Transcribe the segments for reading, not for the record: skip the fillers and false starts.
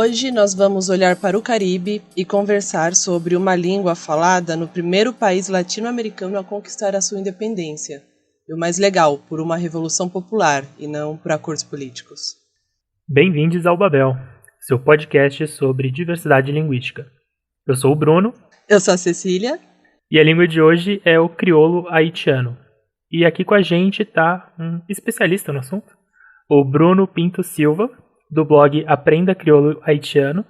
Hoje nós vamos olhar para o Caribe e conversar sobre uma língua falada no primeiro país latino-americano a conquistar a sua independência. E o mais legal, por uma revolução popular e não por acordos políticos. Bem-vindos ao Babel, seu podcast sobre diversidade linguística. Eu sou o Bruno. Eu sou a Cecília. E a língua de hoje é o crioulo haitiano. E aqui com a gente está um especialista no assunto, o Bruno Pinto Silva, do blog Aprenda Crioulo Haitiano,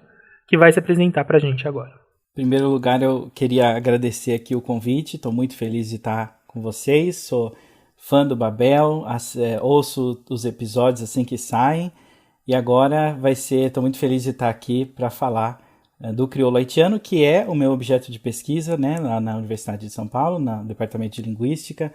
que vai se apresentar para a gente agora. Em primeiro lugar, eu queria agradecer aqui o convite, estou muito feliz de estar com vocês, sou fã do Babel, ouço os episódios assim que saem, e agora estou muito feliz de estar aqui para falar do crioulo haitiano, que é o meu objeto de pesquisa, né, lá na Universidade de São Paulo, no Departamento de Linguística.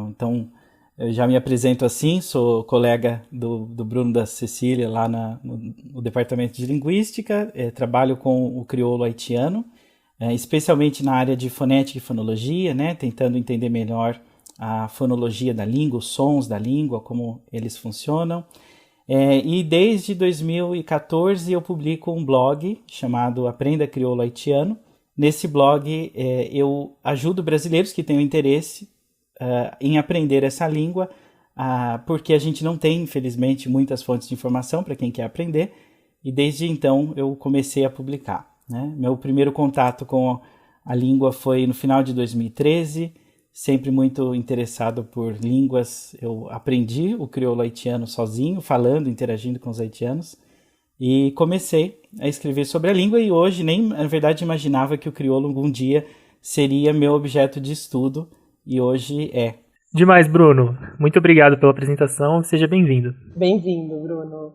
Então, eu já me apresento assim, sou colega do Bruno, da Cecília, lá no Departamento de Linguística, trabalho com o crioulo haitiano, especialmente na área de fonética e fonologia, né, tentando entender melhor a fonologia da língua, os sons da língua, como eles funcionam. E desde 2014 eu publico um blog chamado Aprenda Crioulo Haitiano. Nesse blog eu ajudo brasileiros que tenham interesse em aprender essa língua, porque a gente não tem, infelizmente, muitas fontes de informação para quem quer aprender, e desde então eu comecei a publicar, né? Meu primeiro contato com a língua foi no final de 2013, sempre muito interessado por línguas. Eu aprendi o crioulo haitiano sozinho, falando, interagindo com os haitianos, e comecei a escrever sobre a língua, e hoje nem, na verdade, imaginava que o crioulo algum dia seria meu objeto de estudo, e hoje é. Demais, Bruno. Muito obrigado pela apresentação. Seja bem-vindo. Bem-vindo, Bruno.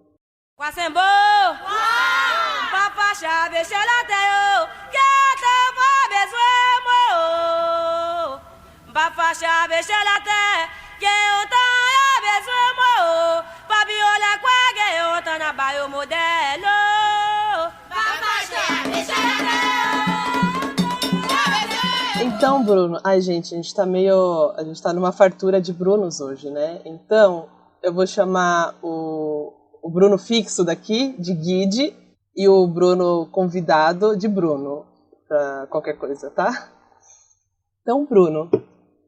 Então, Bruno, a gente tá numa fartura de Brunos hoje, né? Então, eu vou chamar o Bruno fixo daqui de Guide e o Bruno convidado de Bruno, pra qualquer coisa, tá? Então, Bruno,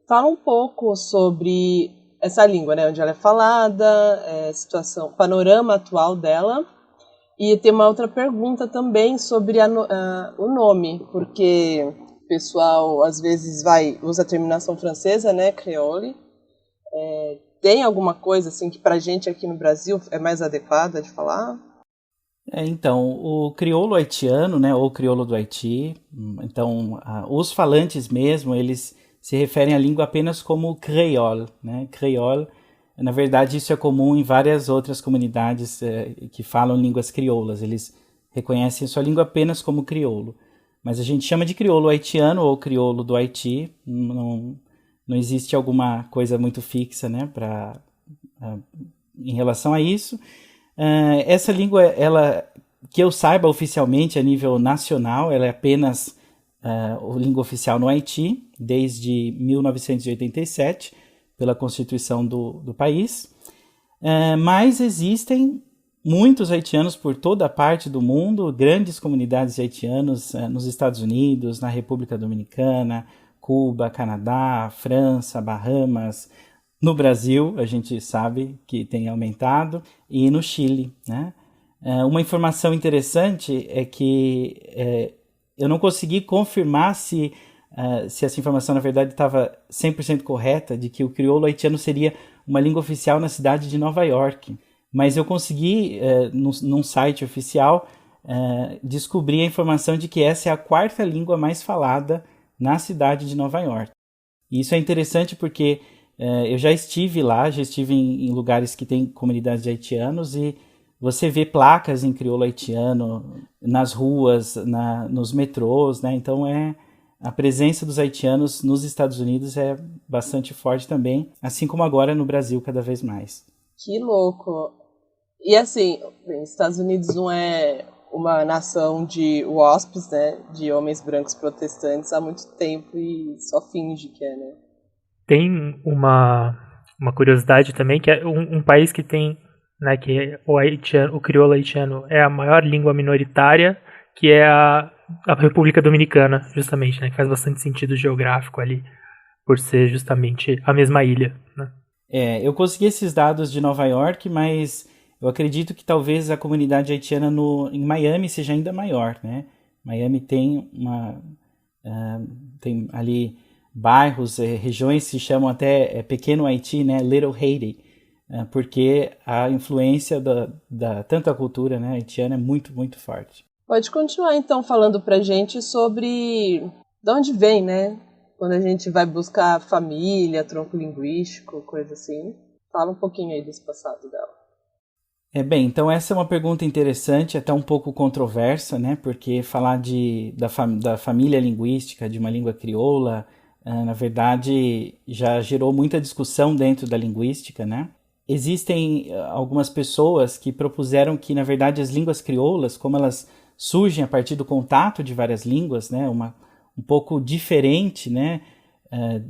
fala um pouco sobre essa língua, né? Onde ela é falada, situação, panorama atual dela. E tem uma outra pergunta também sobre o nome, porque o pessoal às vezes usa a terminação francesa, né, creole. Tem alguma coisa assim que pra gente aqui no Brasil é mais adequada de falar? Então, o crioulo haitiano, né, ou crioulo do Haiti, então os falantes mesmo, eles se referem à língua apenas como creole, né? Creole, na verdade, isso é comum em várias outras comunidades que falam línguas crioulas. Eles reconhecem a sua língua apenas como crioulo. Mas a gente chama de crioulo haitiano ou crioulo do Haiti. Não existe alguma coisa muito fixa, né, em relação a isso. Essa língua, que eu saiba oficialmente a nível nacional, ela é apenas a língua oficial no Haiti, desde 1987, pela Constituição do país. Mas existem muitos haitianos por toda a parte do mundo, grandes comunidades de haitianos nos Estados Unidos, na República Dominicana, Cuba, Canadá, França, Bahamas. No Brasil, a gente sabe que tem aumentado, e no Chile, né? Uma informação interessante é que eu não consegui confirmar se essa informação, na verdade, estava 100% correta, de que o crioulo haitiano seria uma língua oficial na cidade de Nova York. Mas eu consegui, num site oficial, descobrir a informação de que essa é a quarta língua mais falada na cidade de Nova York. E isso é interessante porque eu já estive lá, em lugares que tem comunidades de haitianos, e você vê placas em crioulo haitiano nas ruas, nos metrôs, né? Então a presença dos haitianos nos Estados Unidos é bastante forte também, assim como agora no Brasil cada vez mais. Que louco! E assim, os Estados Unidos não é uma nação de WASPs, né, de homens brancos protestantes há muito tempo e só finge que é, né? Tem uma curiosidade também, que é um país que tem né, que o crioulo haitiano é a maior língua minoritária, que é a República Dominicana, justamente, né, que faz bastante sentido geográfico ali, por ser justamente a mesma ilha, né? Eu consegui esses dados de Nova York, mas eu acredito que talvez a comunidade haitiana em Miami seja ainda maior, né? Miami tem tem ali bairros, regiões que se chamam até Pequeno Haiti, né? Little Haiti, porque a influência tanto a cultura, né, haitiana é muito, muito forte. Pode continuar então falando pra gente sobre de onde vem, né? Quando a gente vai buscar família, tronco linguístico, coisa assim. Fala um pouquinho aí desse passado dela. Bem, então essa é uma pergunta interessante, até um pouco controversa, né? Porque falar da família linguística de uma língua crioula, na verdade, já gerou muita discussão dentro da linguística, né? Existem algumas pessoas que propuseram que, na verdade, as línguas crioulas, como elas surgem a partir do contato de várias línguas, né? Um pouco diferente, né?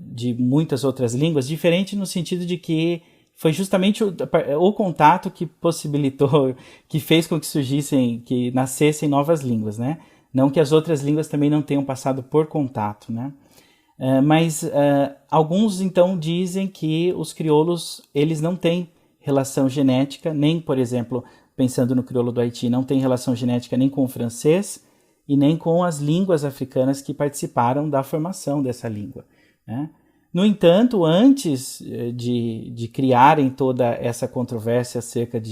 De muitas outras línguas, diferente no sentido de que foi justamente o contato que possibilitou, que fez com que nascessem novas línguas, né? Não que as outras línguas também não tenham passado por contato, né? Mas alguns então dizem que os crioulos, eles não têm relação genética, nem, por exemplo, pensando no crioulo do Haiti, não tem relação genética nem com o francês e nem com as línguas africanas que participaram da formação dessa língua, né? No entanto, antes de criarem toda essa controvérsia acerca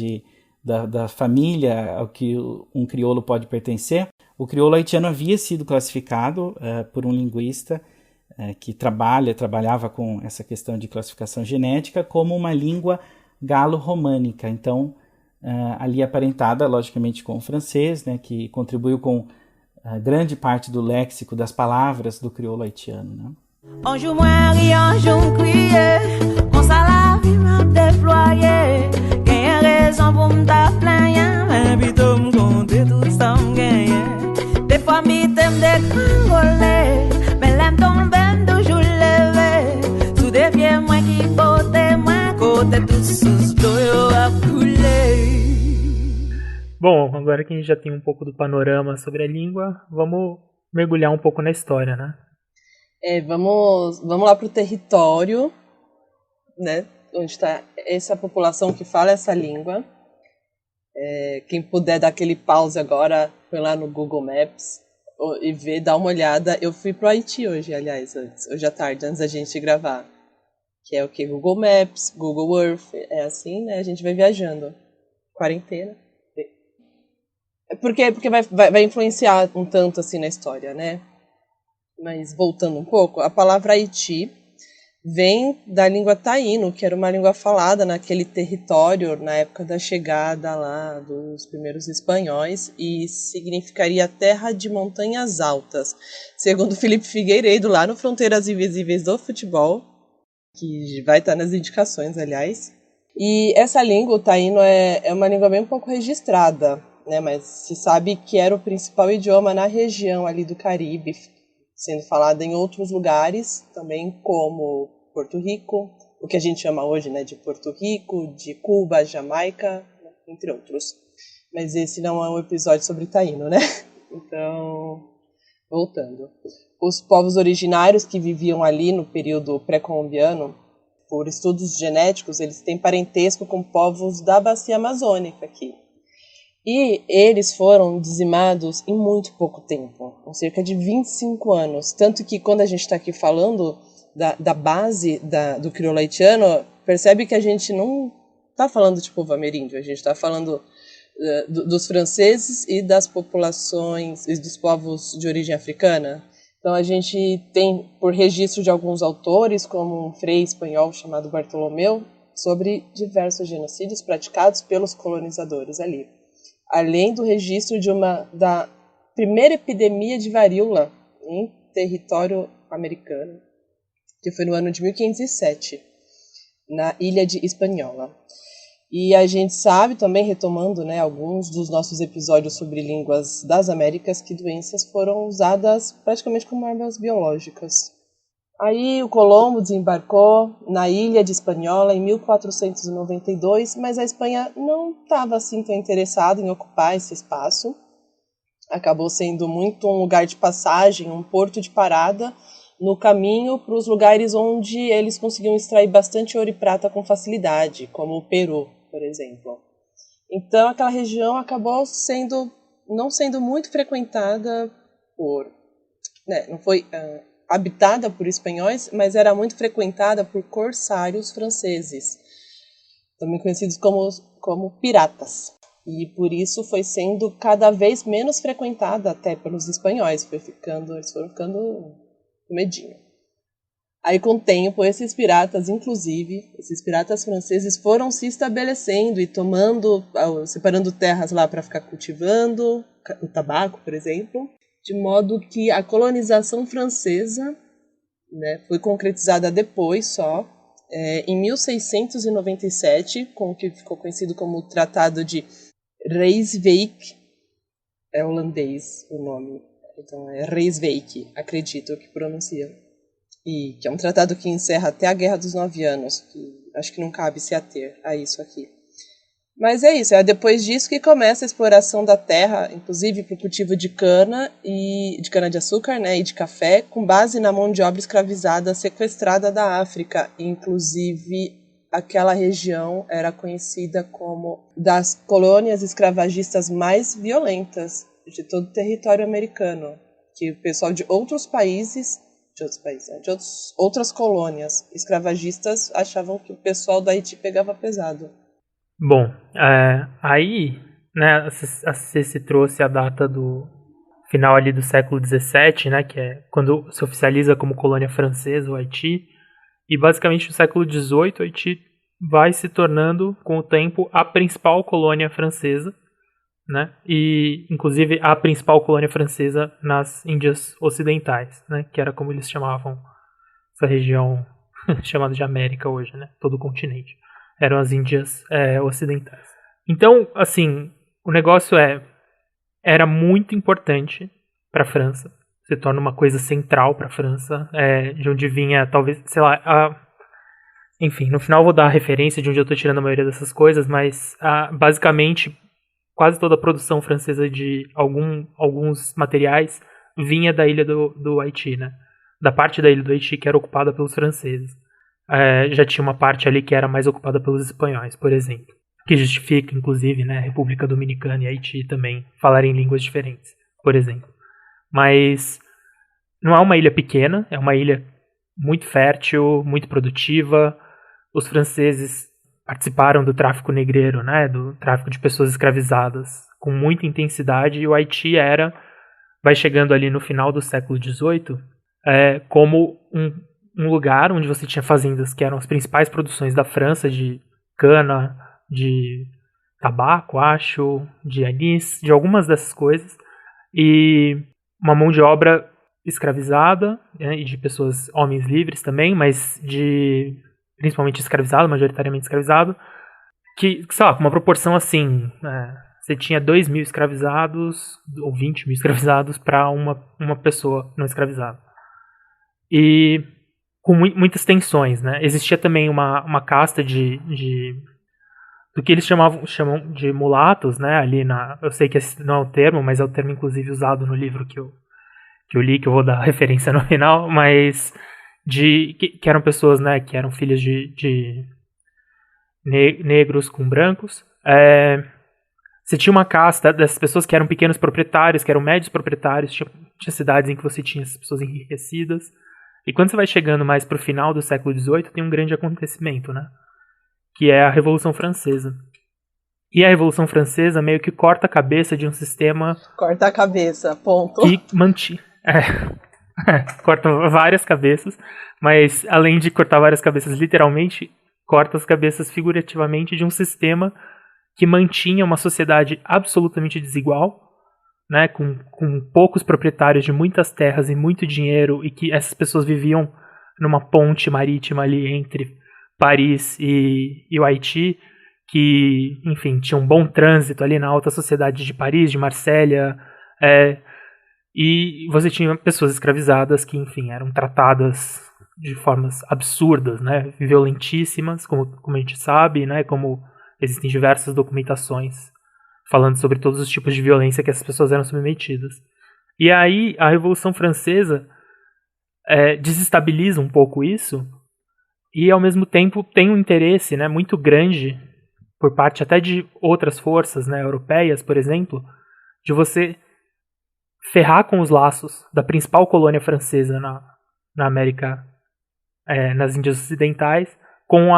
da família ao que um crioulo pode pertencer, o crioulo haitiano havia sido classificado por um linguista que trabalhava com essa questão de classificação genética como uma língua galo-românica. Então, ali aparentada, logicamente, com o francês, né, que contribuiu com grande parte do léxico das palavras do crioulo haitiano, né? On joue moins rien, on crier. On s'en vie m'a déployé. Gagne raison pour m'ta plaindre. Mais plutôt m'conter tout ça m'gagne. Des fois m'y t'aime des congolais. Mais l'aime tomber toujours levé. Sous des pieds moi qui porte moi. Côté tout sous l'eau a coulé. Bom, agora que a gente já tem um pouco do panorama sobre a língua, vamos mergulhar um pouco na história, né? Vamos lá para o território, né, onde está essa população que fala essa língua. Quem puder dar aquele pause agora, foi lá no Google Maps e dá uma olhada. Eu fui para o Haiti hoje, aliás, hoje à tarde, antes da gente gravar. Que é o que? Google Maps, Google Earth, é assim, né? A gente vai viajando. Quarentena. Porque vai influenciar um tanto assim na história, né? Mas voltando um pouco, a palavra Haiti vem da língua taíno, que era uma língua falada naquele território na época da chegada lá dos primeiros espanhóis e significaria terra de montanhas altas. Segundo Felipe Figueiredo, lá no Fronteiras Invisíveis do Futebol, que vai estar nas indicações, aliás. E essa língua, o taíno, é uma língua bem pouco registrada, né? Mas se sabe que era o principal idioma na região ali do Caribe, sendo falada em outros lugares, também como Porto Rico, o que a gente chama hoje, né, de Porto Rico, de Cuba, Jamaica, entre outros. Mas esse não é um episódio sobre taíno, né? Então, voltando. Os povos originários que viviam ali no período pré-colombiano, por estudos genéticos, eles têm parentesco com povos da bacia amazônica aqui. E eles foram dizimados em muito pouco tempo, em cerca de 25 anos. Tanto que quando a gente está aqui falando da base do crioulo haitiano, percebe que a gente não está falando de povo ameríndio, a gente está falando dos franceses e das populações e dos povos de origem africana. Então a gente tem, por registro de alguns autores, como um frei espanhol chamado Bartolomeu, sobre diversos genocídios praticados pelos colonizadores ali. Além do registro da primeira epidemia de varíola em território americano, que foi no ano de 1507, na ilha de Hispaniola. E a gente sabe também, retomando, né, alguns dos nossos episódios sobre línguas das Américas, que doenças foram usadas praticamente como armas biológicas. Aí o Colombo desembarcou na ilha de Hispaniola em 1492, mas a Espanha não estava assim tão interessada em ocupar esse espaço. Acabou sendo muito um lugar de passagem, um porto de parada, no caminho para os lugares onde eles conseguiam extrair bastante ouro e prata com facilidade, como o Peru, por exemplo. Então aquela região acabou não sendo muito frequentada não foi habitada por espanhóis, mas era muito frequentada por corsários franceses, também conhecidos como piratas. E por isso foi sendo cada vez menos frequentada até pelos espanhóis. Eles foram ficando com medinho. Aí com o tempo, esses piratas franceses foram se estabelecendo e separando terras lá para ficar cultivando o tabaco, por exemplo, de modo que a colonização francesa, né, foi concretizada depois só, em 1697, com o que ficou conhecido como o Tratado de Rijswijk, é holandês o nome, então é Rijswijk, acredito que pronuncia, e que é um tratado que encerra até a Guerra dos 9 Anos, que acho que não cabe se ater a isso aqui. Mas é isso, é depois disso que começa a exploração da terra, inclusive para o cultivo de cana-de-açúcar, né, e de café, com base na mão de obra escravizada sequestrada da África. Inclusive, aquela região era conhecida como das colônias escravagistas mais violentas de todo o território americano, que o pessoal de outras colônias escravagistas achavam que o pessoal do Haiti pegava pesado. Bom, aí, né, você se trouxe a data do final ali do século XVII, né, que é quando se oficializa como colônia francesa o Haiti, e basicamente no século XVIII o Haiti vai se tornando, com o tempo, a principal colônia francesa, né, e inclusive a principal colônia francesa nas Índias Ocidentais, né, que era como eles chamavam essa região chamada de América hoje, né, todo o continente. Eram as Índias Ocidentais. Então, assim, o negócio era muito importante para a França. Se torna uma coisa central para a França, de onde vinha, talvez, sei lá, enfim, no final eu vou dar a referência de onde eu estou tirando a maioria dessas coisas, mas basicamente quase toda a produção francesa de alguns materiais vinha da ilha do Haiti, né? Da parte da ilha do Haiti que era ocupada pelos franceses. Já tinha uma parte ali que era mais ocupada pelos espanhóis, por exemplo. Que justifica, inclusive, né, República Dominicana e Haiti também falarem línguas diferentes, por exemplo. Mas não é uma ilha pequena, é uma ilha muito fértil, muito produtiva. Os franceses participaram do tráfico negreiro, né, do tráfico de pessoas escravizadas, com muita intensidade, e o Haiti vai chegando ali no final do século XVIII, como um lugar onde você tinha fazendas que eram as principais produções da França, de cana, de tabaco, acho, de anis, de algumas dessas coisas, e uma mão de obra escravizada, né, e de pessoas, homens livres também, mas principalmente escravizado, majoritariamente escravizado, que, sei lá, com uma proporção assim, você tinha 2.000 escravizados, ou 20.000 escravizados para uma pessoa não escravizada. E com muitas tensões, né? Existia também uma casta do que eles chamam de mulatos, né? Ali eu sei que esse não é o termo, mas é o termo inclusive usado no livro que eu li, que eu vou dar referência no final, mas que eram pessoas, né? Que eram filhas de negros com brancos. Você tinha uma casta dessas pessoas que eram pequenos proprietários, que eram médios proprietários, tinha cidades em que você tinha essas pessoas enriquecidas. E quando você vai chegando mais para o final do século XVIII, tem um grande acontecimento, né? Que é a Revolução Francesa. E a Revolução Francesa meio que corta a cabeça de um sistema... Corta a cabeça, ponto. Que mantinha... corta várias cabeças, mas além de cortar várias cabeças literalmente, corta as cabeças figurativamente de um sistema que mantinha uma sociedade absolutamente desigual, né, com poucos proprietários de muitas terras e muito dinheiro, e que essas pessoas viviam numa ponte marítima ali entre Paris e o Haiti, que, enfim, tinha um bom trânsito ali na alta sociedade de Paris, de Marsella, e você tinha pessoas escravizadas que, enfim, eram tratadas de formas absurdas, né, violentíssimas, como a gente sabe, né, como existem diversas documentações falando sobre todos os tipos de violência que essas pessoas eram submetidas. E aí a Revolução Francesa desestabiliza um pouco isso e, ao mesmo tempo, tem um interesse, né, muito grande por parte até de outras forças, né, europeias, por exemplo, de você ferrar com os laços da principal colônia francesa na América, nas Índias Ocidentais, com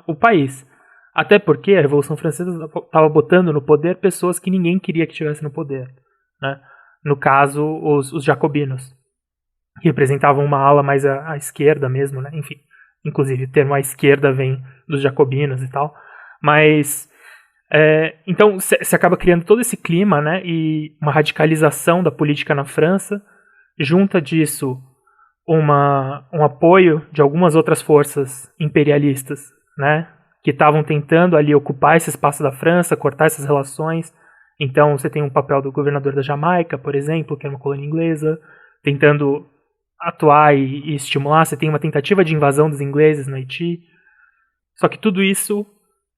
o país. Até porque a Revolução Francesa estava botando no poder pessoas que ninguém queria que estivessem no poder, né? No caso, os jacobinos, que representavam uma ala mais à esquerda mesmo, né? Enfim, inclusive o termo à esquerda vem dos jacobinos e tal. Mas, então, se acaba criando todo esse clima, né? E uma radicalização da política na França. Junta disso um apoio de algumas outras forças imperialistas, né? Que estavam tentando ali ocupar esse espaço da França, cortar essas relações. Então você tem um papel do governador da Jamaica, por exemplo, que é uma colônia inglesa, tentando atuar e estimular. Você tem uma tentativa de invasão dos ingleses no Haiti. Só que tudo isso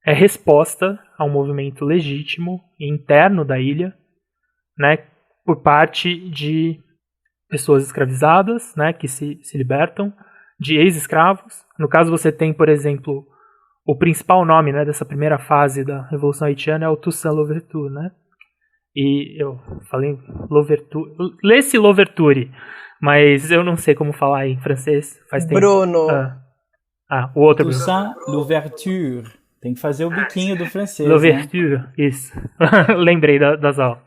é resposta a um movimento legítimo e interno da ilha, né, por parte de pessoas escravizadas, né, que se libertam, de ex-escravos. No caso você tem, por exemplo, o principal nome, né, dessa primeira fase da Revolução Haitiana é o Toussaint Louverture, né? E eu falei Louverture, lê-se Louverture, mas eu não sei como falar em francês, faz tempo. Bruno. O outro Toussaint Louverture. Tem que fazer o biquinho do francês, Louverture, né? Isso. Lembrei das aulas.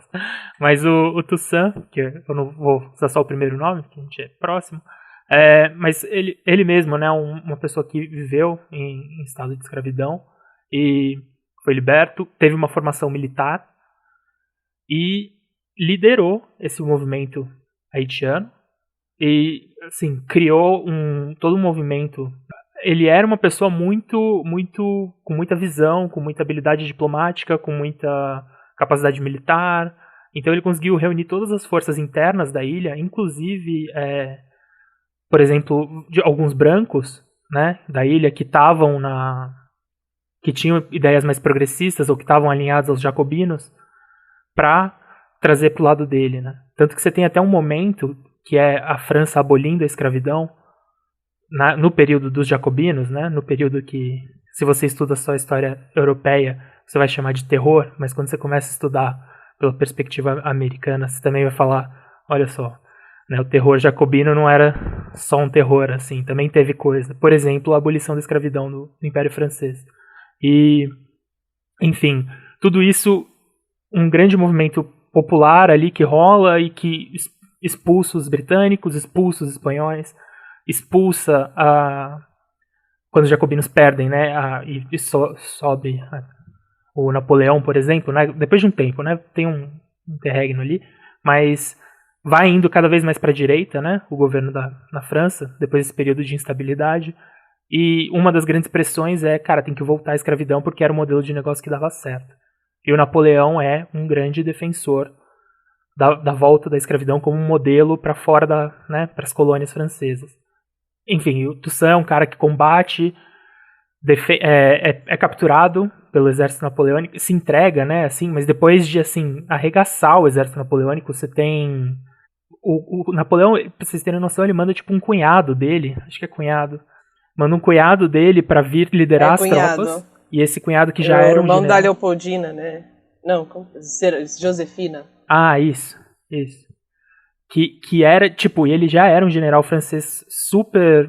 Mas o Toussaint, que eu não vou usar só o primeiro nome, porque a gente é próximo, mas ele mesmo, né, uma pessoa que viveu em estado de escravidão e foi liberto, teve uma formação militar e liderou esse movimento haitiano e, assim, criou todo um movimento. Ele era uma pessoa com muita visão, com muita habilidade diplomática, com muita capacidade militar. Então ele conseguiu reunir todas as forças internas da ilha, inclusive por exemplo, de alguns brancos, né, da ilha que tinham ideias mais progressistas ou que estavam alinhados aos jacobinos, para trazer para o lado dele, né? Tanto que você tem até um momento que é a França abolindo a escravidão no período dos jacobinos, né? No período que, se você estuda só a história europeia, você vai chamar de terror, mas quando você começa a estudar pela perspectiva americana, você também vai falar, olha só, né, o terror jacobino não era só um terror, assim, também teve coisa. Por exemplo, a abolição da escravidão no Império Francês. E, enfim, tudo isso, um grande movimento popular ali que rola e que expulsa os britânicos, expulsa os espanhóis, expulsa quando os jacobinos perdem, né, e sobe o Napoleão, por exemplo, né, depois de um tempo, né, tem um interregno ali, mas vai indo cada vez mais para a direita, né, o governo na França, depois desse período de instabilidade, e uma das grandes pressões tem que voltar à escravidão porque era o modelo de negócio que dava certo. E o Napoleão é um grande defensor da volta da escravidão como um modelo para fora para as colônias francesas. Enfim, o Toussaint é um cara que combate, é capturado pelo exército napoleônico, se entrega, né, assim, mas depois de, assim, arregaçar o exército napoleônico, você tem o Napoleão, pra vocês terem noção, ele manda tipo um cunhado dele, acho que é cunhado, manda um cunhado dele pra vir liderar as tropas, e esse cunhado que já era um irmão da Leopoldina, né? Não, Josefina. Isso. Que era, tipo, ele já era um general francês super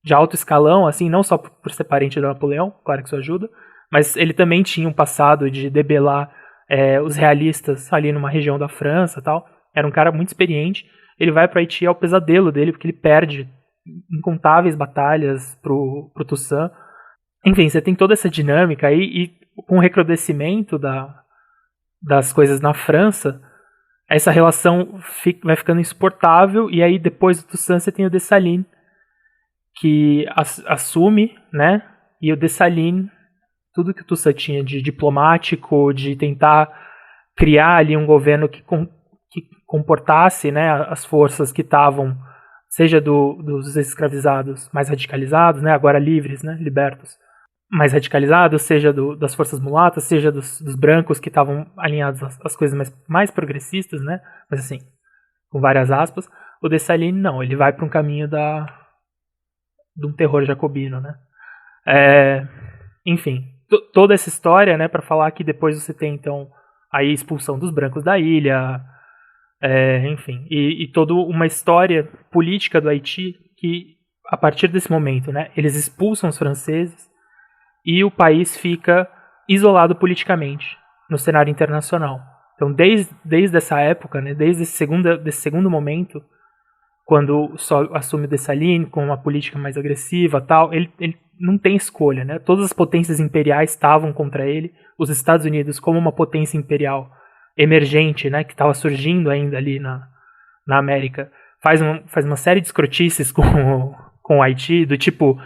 de alto escalão, assim, não só por ser parente do Napoleão, claro que isso ajuda, mas ele também tinha um passado de debelar os realistas ali numa região da França e tal. Era um cara muito experiente. Ele vai para Haiti, é o pesadelo dele, porque ele perde incontáveis batalhas pro Toussaint. Enfim, você tem toda essa dinâmica aí, e com o recrudescimento das coisas na França, essa relação vai ficando insuportável, e aí depois do Toussaint você tem o Dessalines, que assume, né, e o Dessalines, tudo que o Toussaint tinha de diplomático, de tentar criar ali um governo que comportasse, né, as forças que estavam seja dos escravizados mais radicalizados, né, agora livres, né, libertos, mais radicalizados, seja das forças mulatas, seja dos brancos que estavam alinhados às coisas mais progressistas, né, mas assim, com várias aspas. O Dessalines não, ele vai para um caminho de um terror jacobino, né. Enfim, toda essa história, né, para falar que depois você tem então a expulsão dos brancos da ilha, enfim, e toda uma história política do Haiti que, a partir desse momento, né, eles expulsam os franceses e o país fica isolado politicamente no cenário internacional. Então, desde essa época, né, desde esse segundo momento, quando só assume o Dessalines com uma política mais agressiva, tal, ele não tem escolha, né? Todas as potências imperiais estavam contra ele. Os Estados Unidos, como uma potência imperial emergente, né, que estava surgindo ainda ali na América, faz uma série de escrotices com o Haiti, do tipo,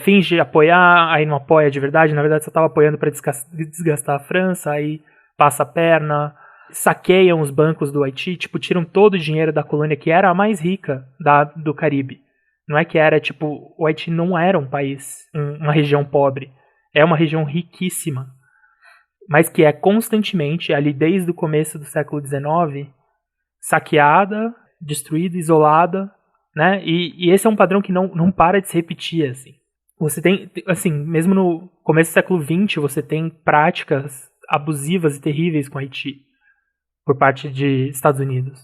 finge apoiar, aí não apoia de verdade, na verdade só estava apoiando para desgastar a França, aí passa a perna, saqueiam os bancos do Haiti, tipo, tiram todo o dinheiro da colônia que era a mais rica do Caribe. Não é que era, tipo, o Haiti não era um país, uma região pobre, é uma região riquíssima, mas que é constantemente, ali desde o começo do século XIX, saqueada, destruída, isolada, né? E esse é um padrão que não para de se repetir, assim. Você tem, assim, mesmo no começo do século XX, você tem práticas abusivas e terríveis com Haiti por parte de Estados Unidos.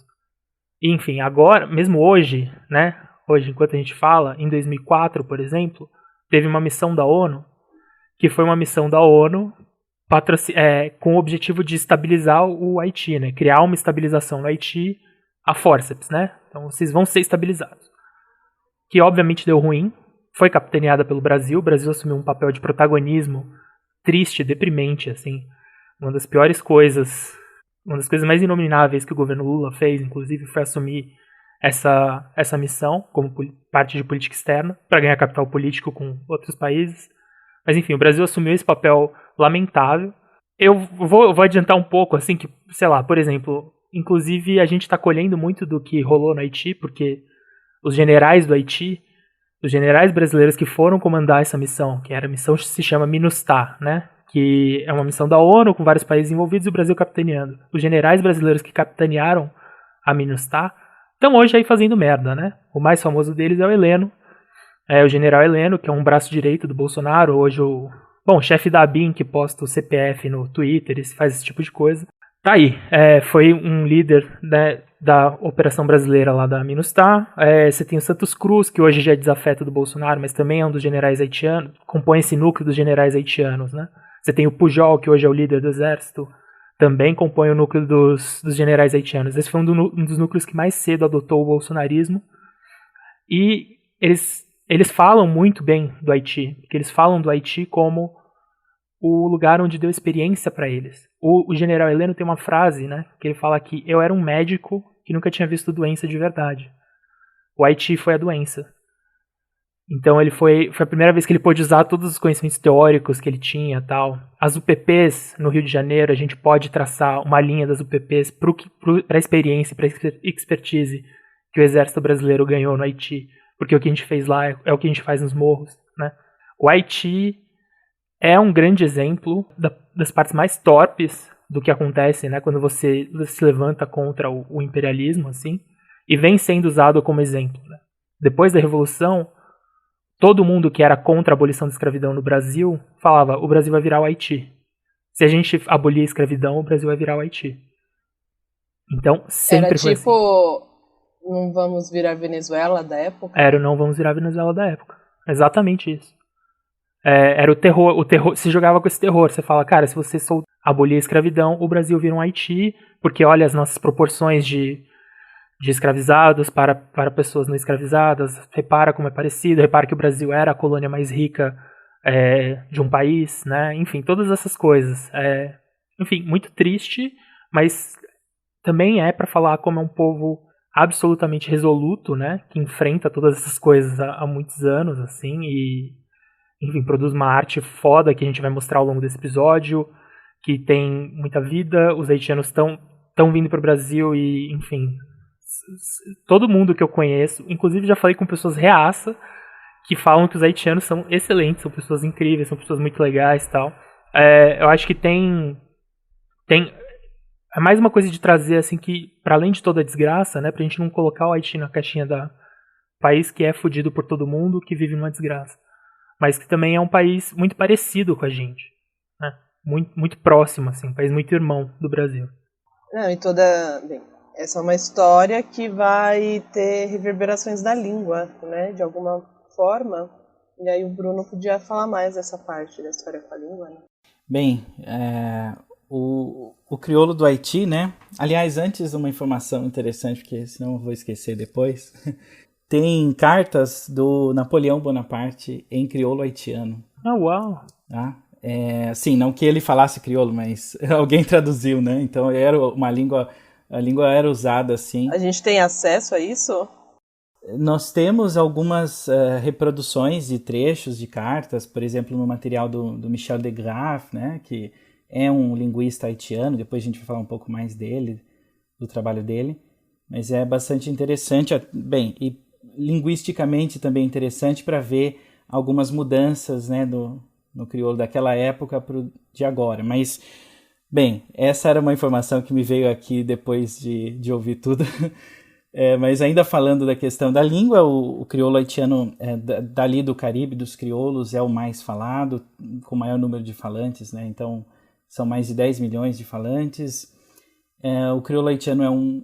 E, enfim, agora, mesmo hoje, né? Hoje, enquanto a gente fala, em 2004, por exemplo, teve uma missão da ONU, que foi uma missão da ONU com o objetivo de estabilizar o Haiti, né? Criar uma estabilização no Haiti a fórceps, né? Então vocês vão ser estabilizados. Que obviamente deu ruim, foi capitaneada pelo Brasil. O Brasil assumiu um papel de protagonismo triste, deprimente, assim. Uma das piores coisas, uma das coisas mais inomináveis que o governo Lula fez, inclusive, foi assumir essa missão como parte de política externa para ganhar capital político com outros países. Mas enfim, o Brasil assumiu esse papel lamentável. Eu vou adiantar um pouco, assim, que, sei lá, por exemplo, inclusive a gente está colhendo muito do que rolou no Haiti, porque os generais do Haiti, os generais brasileiros que foram comandar essa missão, que era a missão que se chama MINUSTAH, né? Que é uma missão da ONU com vários países envolvidos e o Brasil capitaneando. Os generais brasileiros que capitanearam a MINUSTAH estão hoje aí fazendo merda, né? O mais famoso deles é o Heleno, o general Heleno, que é um braço direito do Bolsonaro, hoje o chefe da ABIN, que posta o CPF no Twitter e faz esse tipo de coisa. Tá aí, foi um líder, né, da operação brasileira lá da MINUSTAH. Você tem o Santos Cruz, que hoje já é desafeto do Bolsonaro, mas também é um dos generais haitianos, compõe esse núcleo dos generais haitianos, né? Você tem o Pujol, que hoje é o líder do exército, também compõe o núcleo dos generais haitianos. Esse foi um dos núcleos que mais cedo adotou o bolsonarismo. E eles falam muito bem do Haiti, porque eles falam do Haiti como o lugar onde deu experiência para eles. O general Heleno tem uma frase, né, que ele fala que eu era um médico que nunca tinha visto doença de verdade. O Haiti foi a doença. Então foi a primeira vez que ele pôde usar todos os conhecimentos teóricos que ele tinha, tal. As UPPs no Rio de Janeiro, a gente pode traçar uma linha das UPPs para a experiência, para a expertise que o exército brasileiro ganhou no Haiti, porque o que a gente fez lá é o que a gente faz nos morros, né? O Haiti é um grande exemplo das partes mais torpes do que acontece, né, quando você se levanta contra o imperialismo, assim, e vem sendo usado como exemplo, né? Depois da Revolução, todo mundo que era contra a abolição da escravidão no Brasil falava, o Brasil vai virar o Haiti. Se a gente abolir a escravidão, o Brasil vai virar o Haiti. Então, sempre foi tipo, assim. Não vamos virar Venezuela da época? Era o não vamos virar Venezuela da época. Exatamente isso. Era o terror, se jogava com esse terror. Você fala, cara, se você abolir a escravidão, o Brasil vira um Haiti, porque olha as nossas proporções de escravizados para pessoas não escravizadas, repara como é parecido, repara que o Brasil era a colônia mais rica de um país, né? Enfim, todas essas coisas. Enfim, muito triste, mas também para falar como é um povo absolutamente resoluto, né? Que enfrenta todas essas coisas há muitos anos, assim, e enfim, produz uma arte foda que a gente vai mostrar ao longo desse episódio, que tem muita vida. Os haitianos estão vindo para o Brasil e, enfim, Todo mundo que eu conheço, inclusive já falei com pessoas reaça, que falam que os haitianos são excelentes, são pessoas incríveis, são pessoas muito legais e tal. Eu acho que tem é mais uma coisa de trazer, assim, que, para além de toda a desgraça, né, pra gente não colocar o Haiti na caixinha da país que é fudido por todo mundo, que vive numa desgraça. Mas que também é um país muito parecido com a gente, né? Muito, muito próximo, assim, um país muito irmão do Brasil. Não, bem, essa é uma história que vai ter reverberações da língua, né, de alguma forma. E aí o Bruno podia falar mais dessa parte da história com a língua, né? Bem, o crioulo do Haiti, né? Aliás, antes uma informação interessante, porque senão eu vou esquecer depois. Tem cartas do Napoleão Bonaparte em crioulo haitiano. Ah, uau! Tá? Sim, não que ele falasse crioulo, mas alguém traduziu, né? Então era uma língua, a língua era usada assim. A gente tem acesso a isso? Nós temos algumas reproduções e trechos de cartas, por exemplo, no material do Michel de Graff, né? Que é um linguista haitiano, depois a gente vai falar um pouco mais dele, do trabalho dele. Mas é bastante interessante, bem, e linguisticamente também interessante para ver algumas mudanças, né, no crioulo daquela época para o de agora. Mas, bem, essa era uma informação que me veio aqui depois de ouvir tudo. Mas ainda falando da questão da língua, o crioulo haitiano dali do Caribe, dos crioulos, é o mais falado, com o maior número de falantes, né? Então, são mais de 10 milhões de falantes. O crioulo haitiano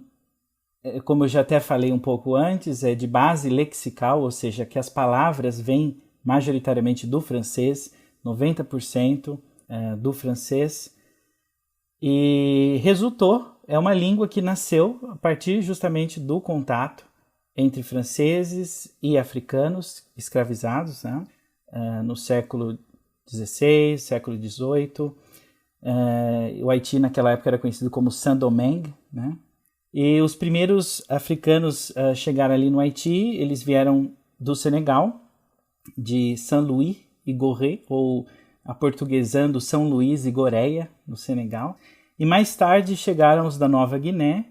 como eu já até falei um pouco antes, é de base lexical, ou seja, que as palavras vêm majoritariamente do francês, 90% do francês, e é uma língua que nasceu a partir justamente do contato entre franceses e africanos escravizados, né? No século XVI, século XVIII. O Haiti naquela época era conhecido como Saint-Domingue, né? E os primeiros africanos chegaram ali no Haiti, eles vieram do Senegal, de Saint-Louis e Gorée, ou aportuguesando São Luís e Goréia, no Senegal. E mais tarde chegaram os da Nova Guiné.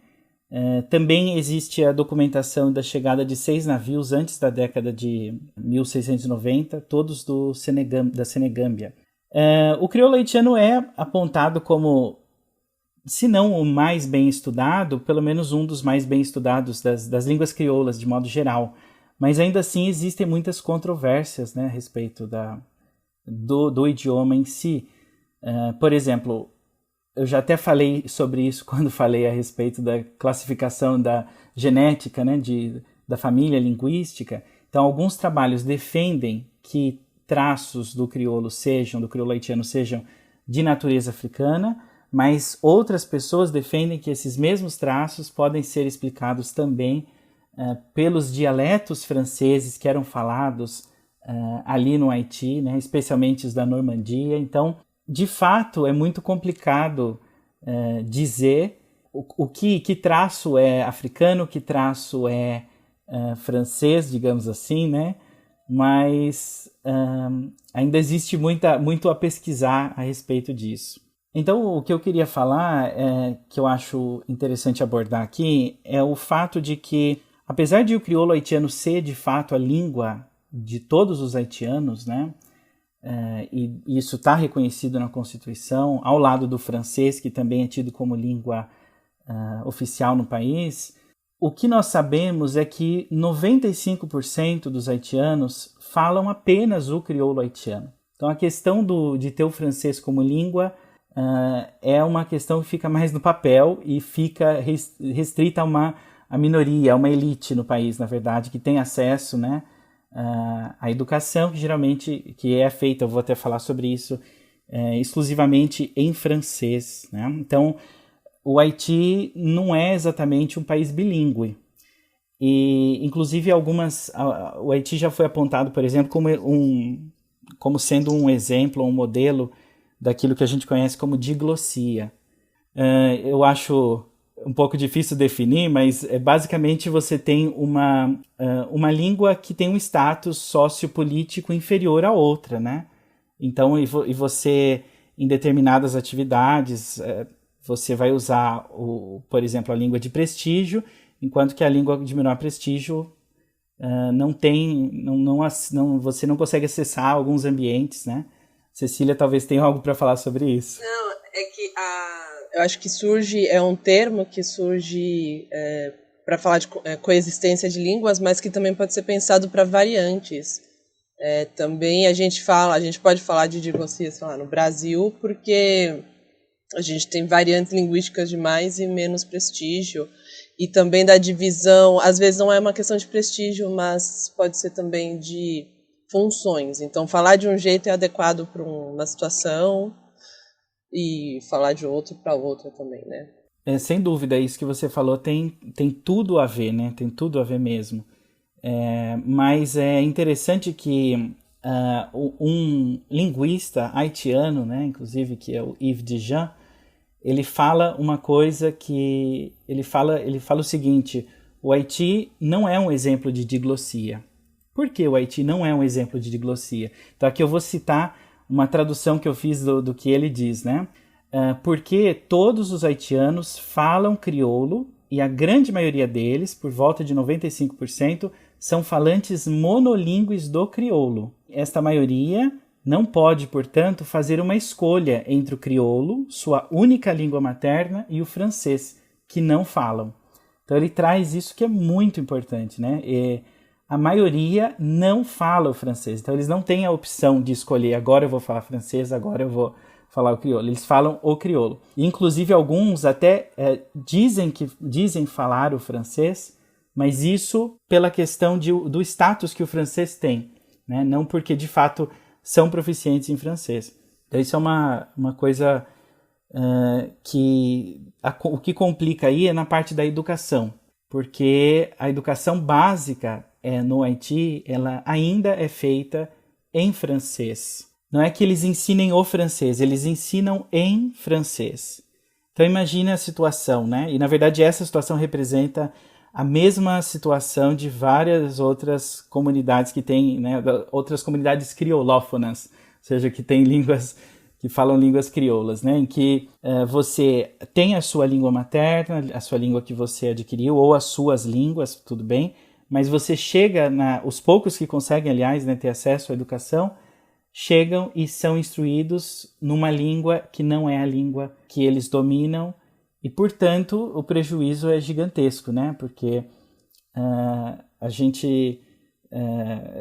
Também existe a documentação da chegada de 6 navios antes da década de 1690, todos da Senegâmbia. O crioulo haitiano é apontado como, se não o mais bem estudado, pelo menos um dos mais bem estudados das línguas crioulas, de modo geral. Mas ainda assim existem muitas controvérsias, né, a respeito do idioma em si. Por exemplo, eu já até falei sobre isso quando falei a respeito da classificação da genética, né, da família linguística. Então, alguns trabalhos defendem que traços do crioulo haitiano sejam de natureza africana, mas outras pessoas defendem que esses mesmos traços podem ser explicados também pelos dialetos franceses que eram falados ali no Haiti, né, especialmente os da Normandia. Então, de fato, é muito complicado dizer que traço é africano, que traço é francês, digamos assim, né? Mas ainda existe muito a pesquisar a respeito disso. Então, o que eu queria falar, que eu acho interessante abordar aqui, é o fato de que, apesar de o crioulo haitiano ser, de fato, a língua de todos os haitianos, né, e isso está reconhecido na Constituição, ao lado do francês, que também é tido como língua oficial no país, o que nós sabemos é que 95% dos haitianos falam apenas o crioulo haitiano. Então, a questão de ter o francês como língua é uma questão que fica mais no papel e fica restrita a minoria, a uma elite no país, na verdade, que tem acesso, né, à educação, que geralmente é feita, eu vou até falar sobre isso, exclusivamente em francês, né? Então, o Haiti não é exatamente um país bilíngue. E, inclusive, o Haiti já foi apontado, por exemplo, como sendo um exemplo, um modelo daquilo que a gente conhece como diglossia. Eu acho um pouco difícil definir, mas basicamente você tem uma língua que tem um status sociopolítico inferior à outra, né? Então, e você, em determinadas atividades, você vai usar, por exemplo, a língua de prestígio, enquanto que a língua de menor prestígio você não consegue acessar alguns ambientes, né? Cecília talvez tenha algo para falar sobre isso. Não, é que eu acho que é um termo que surge para falar de coexistência de línguas, mas que também pode ser pensado para variantes. Também a gente pode falar de diglosia, sei lá, no Brasil, porque a gente tem variantes linguísticas de mais e menos prestígio, e também da divisão, às vezes não é uma questão de prestígio, mas pode ser também de funções. Então, falar de um jeito é adequado para uma situação e falar de outro para outra também, né? Sem dúvida, isso que você falou tem tudo a ver, né? Tem tudo a ver mesmo. Mas é interessante que um linguista haitiano, né, inclusive, que é o Yves Dijan, ele fala uma coisa que... Ele fala o seguinte: o Haiti não é um exemplo de diglossia. Por que o Haiti não é um exemplo de diglossia? Então aqui eu vou citar uma tradução que eu fiz do que ele diz, né? Porque todos os haitianos falam crioulo e a grande maioria deles, por volta de 95%, são falantes monolíngues do crioulo. Esta maioria não pode, portanto, fazer uma escolha entre o crioulo, sua única língua materna, e o francês, que não falam. Então ele traz isso que é muito importante, né? A maioria não fala o francês, então eles não têm a opção de escolher: agora eu vou falar francês, agora eu vou falar o crioulo. Eles falam o crioulo. E, inclusive, alguns até dizem falar o francês, mas isso pela questão do status que o francês tem, né? Não porque, de fato, são proficientes em francês. Então, isso é uma coisa o que complica aí é na parte da educação, porque a educação básica no Haiti, ela ainda é feita em francês. Não é que eles ensinem o francês, eles ensinam em francês. Então imagine a situação, né? E na verdade essa situação representa a mesma situação de várias outras comunidades que têm, né, outras comunidades criolófonas, ou seja, que têm línguas, que falam línguas crioulas, né? Em que você tem a sua língua materna, a sua língua que você adquiriu, ou as suas línguas, tudo bem, mas você chega, os poucos que conseguem, aliás, né, ter acesso à educação, chegam e são instruídos numa língua que não é a língua que eles dominam e, portanto, o prejuízo é gigantesco, né? Porque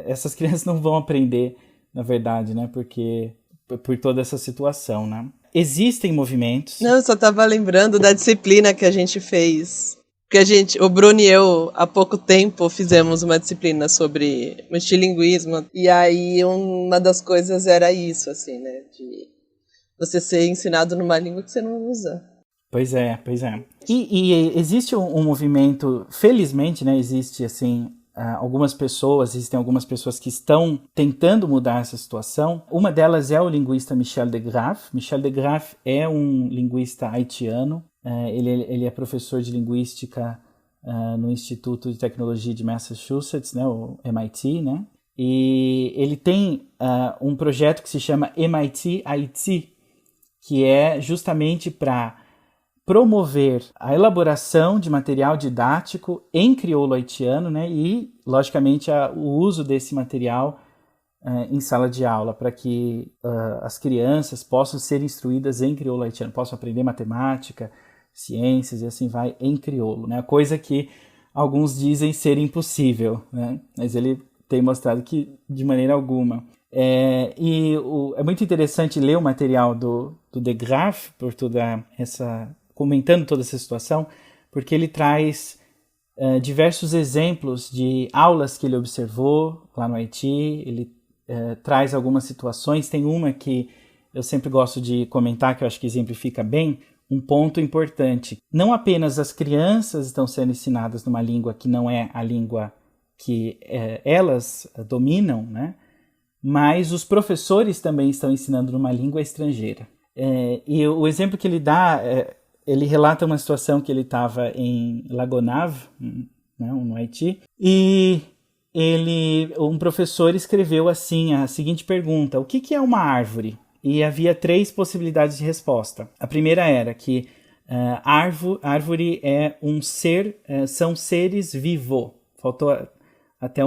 essas crianças não vão aprender, na verdade, né? Porque por toda essa situação, né? Existem movimentos... Não, eu só estava lembrando da disciplina que a gente fez. Porque o Bruno e eu, há pouco tempo, fizemos uma disciplina sobre multilinguismo, e aí uma das coisas era isso, assim, né, de você ser ensinado numa língua que você não usa. Pois é. E existe um movimento, felizmente, né, existem algumas pessoas que estão tentando mudar essa situação. Uma delas é o linguista Michel de Graff. Michel de Graff é um linguista haitiano. Ele é professor de linguística no Instituto de Tecnologia de Massachusetts, né, o MIT, né? E ele tem um projeto que se chama MIT Haiti, que é justamente para promover a elaboração de material didático em crioulo haitiano, né? E, logicamente, o uso desse material em sala de aula, para que as crianças possam ser instruídas em crioulo haitiano, possam aprender matemática, ciências e assim vai em crioulo, né? Coisa que alguns dizem ser impossível, né? Mas ele tem mostrado que de maneira alguma. É muito interessante ler o material do de Graff comentando toda essa situação, porque ele traz diversos exemplos de aulas que ele observou lá no Haiti. Ele traz algumas situações. Tem uma que eu sempre gosto de comentar, que eu acho que exemplifica bem um ponto importante. Não apenas as crianças estão sendo ensinadas numa língua que não é a língua que elas dominam, né? Mas os professores também estão ensinando numa língua estrangeira. E o exemplo que ele dá, ele relata uma situação que ele estava em Lagonave, né, no Haiti, e um professor escreveu assim a seguinte pergunta: o que é uma árvore? E havia 3 possibilidades de resposta. A primeira era que Árvore é um ser, são seres vivos. Faltou até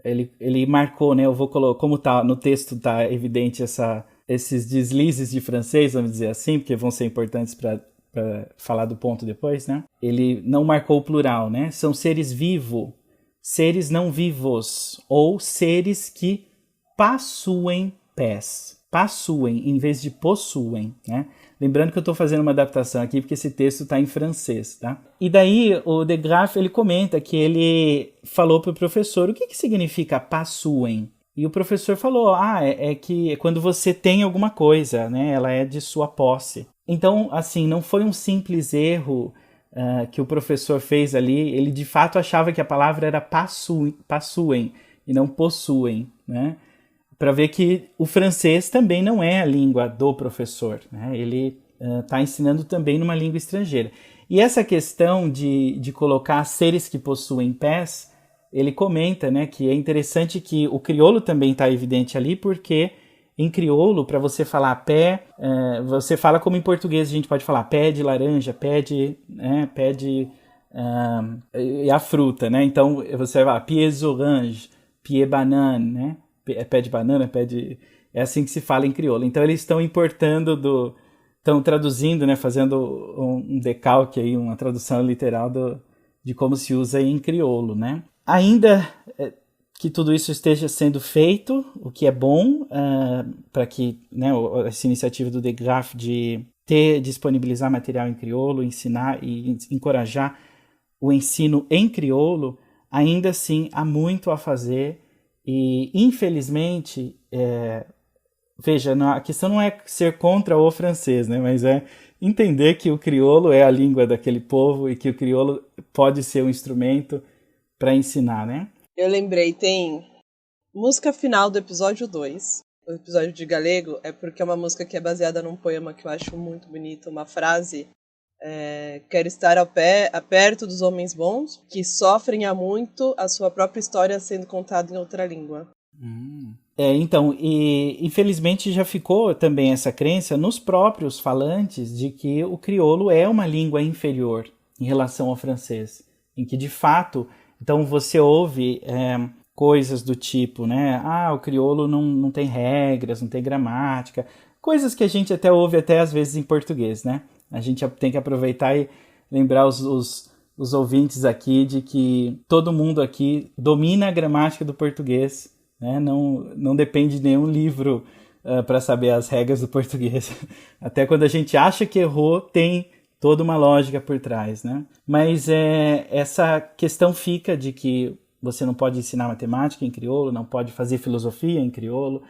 ele marcou, né? Eu vou colocar, como tá no texto, tá evidente esses deslizes de francês, vamos dizer assim, porque vão ser importantes para falar do ponto depois, né? Ele não marcou o plural, né? São seres vivos, seres não vivos, ou seres que possuem pés. Possuem, em vez de possuem, né? Lembrando que eu estou fazendo uma adaptação aqui, porque esse texto está em francês, tá? E daí o De Graaf, ele comenta que ele falou para o professor, o que significa possuem? E o professor falou, é que é quando você tem alguma coisa, né? Ela é de sua posse. Então, assim, não foi um simples erro que o professor fez ali. Ele, de fato, achava que a palavra era possuem e não possuem, né? Para ver que o francês também não é a língua do professor, né? Ele está ensinando também numa língua estrangeira. E essa questão de colocar seres que possuem pés, ele comenta, né, que é interessante que o crioulo também está evidente ali, porque em crioulo, para você falar pé, você fala como em português a gente pode falar pé de laranja, pé de e a fruta, né? Então você vai falar pieds orange, pied banane, né? Pé de banana, é assim que se fala em crioulo. Então eles estão importando estão traduzindo, né, fazendo um decalque aí, uma tradução literal de como se usa em crioulo, né? Ainda que tudo isso esteja sendo feito, o que é bom para que, né, essa iniciativa do De Graaf de disponibilizar material em crioulo, ensinar e encorajar o ensino em crioulo, ainda assim há muito a fazer. E, infelizmente, veja, a questão não é ser contra o francês, né? Mas é entender que o crioulo é a língua daquele povo e que o crioulo pode ser um instrumento para ensinar, né? Eu lembrei, tem música final do episódio 2, o episódio de galego, é porque é uma música que é baseada num poema que eu acho muito bonito, uma frase... quero estar perto dos homens bons que sofrem há muito a sua própria história sendo contada em outra língua. Então, e infelizmente já ficou também essa crença nos próprios falantes de que o crioulo é uma língua inferior em relação ao francês, em que de fato, então você ouve coisas do tipo, né? O crioulo não tem regras, não tem gramática, coisas que a gente até ouve até às vezes em português, né? A gente tem que aproveitar e lembrar os ouvintes aqui de que todo mundo aqui domina a gramática do português, né? Não depende de nenhum livro para saber as regras do português. Até quando a gente acha que errou, tem toda uma lógica por trás, né? Mas essa questão fica de que você não pode ensinar matemática em crioulo, não pode fazer filosofia em crioulo,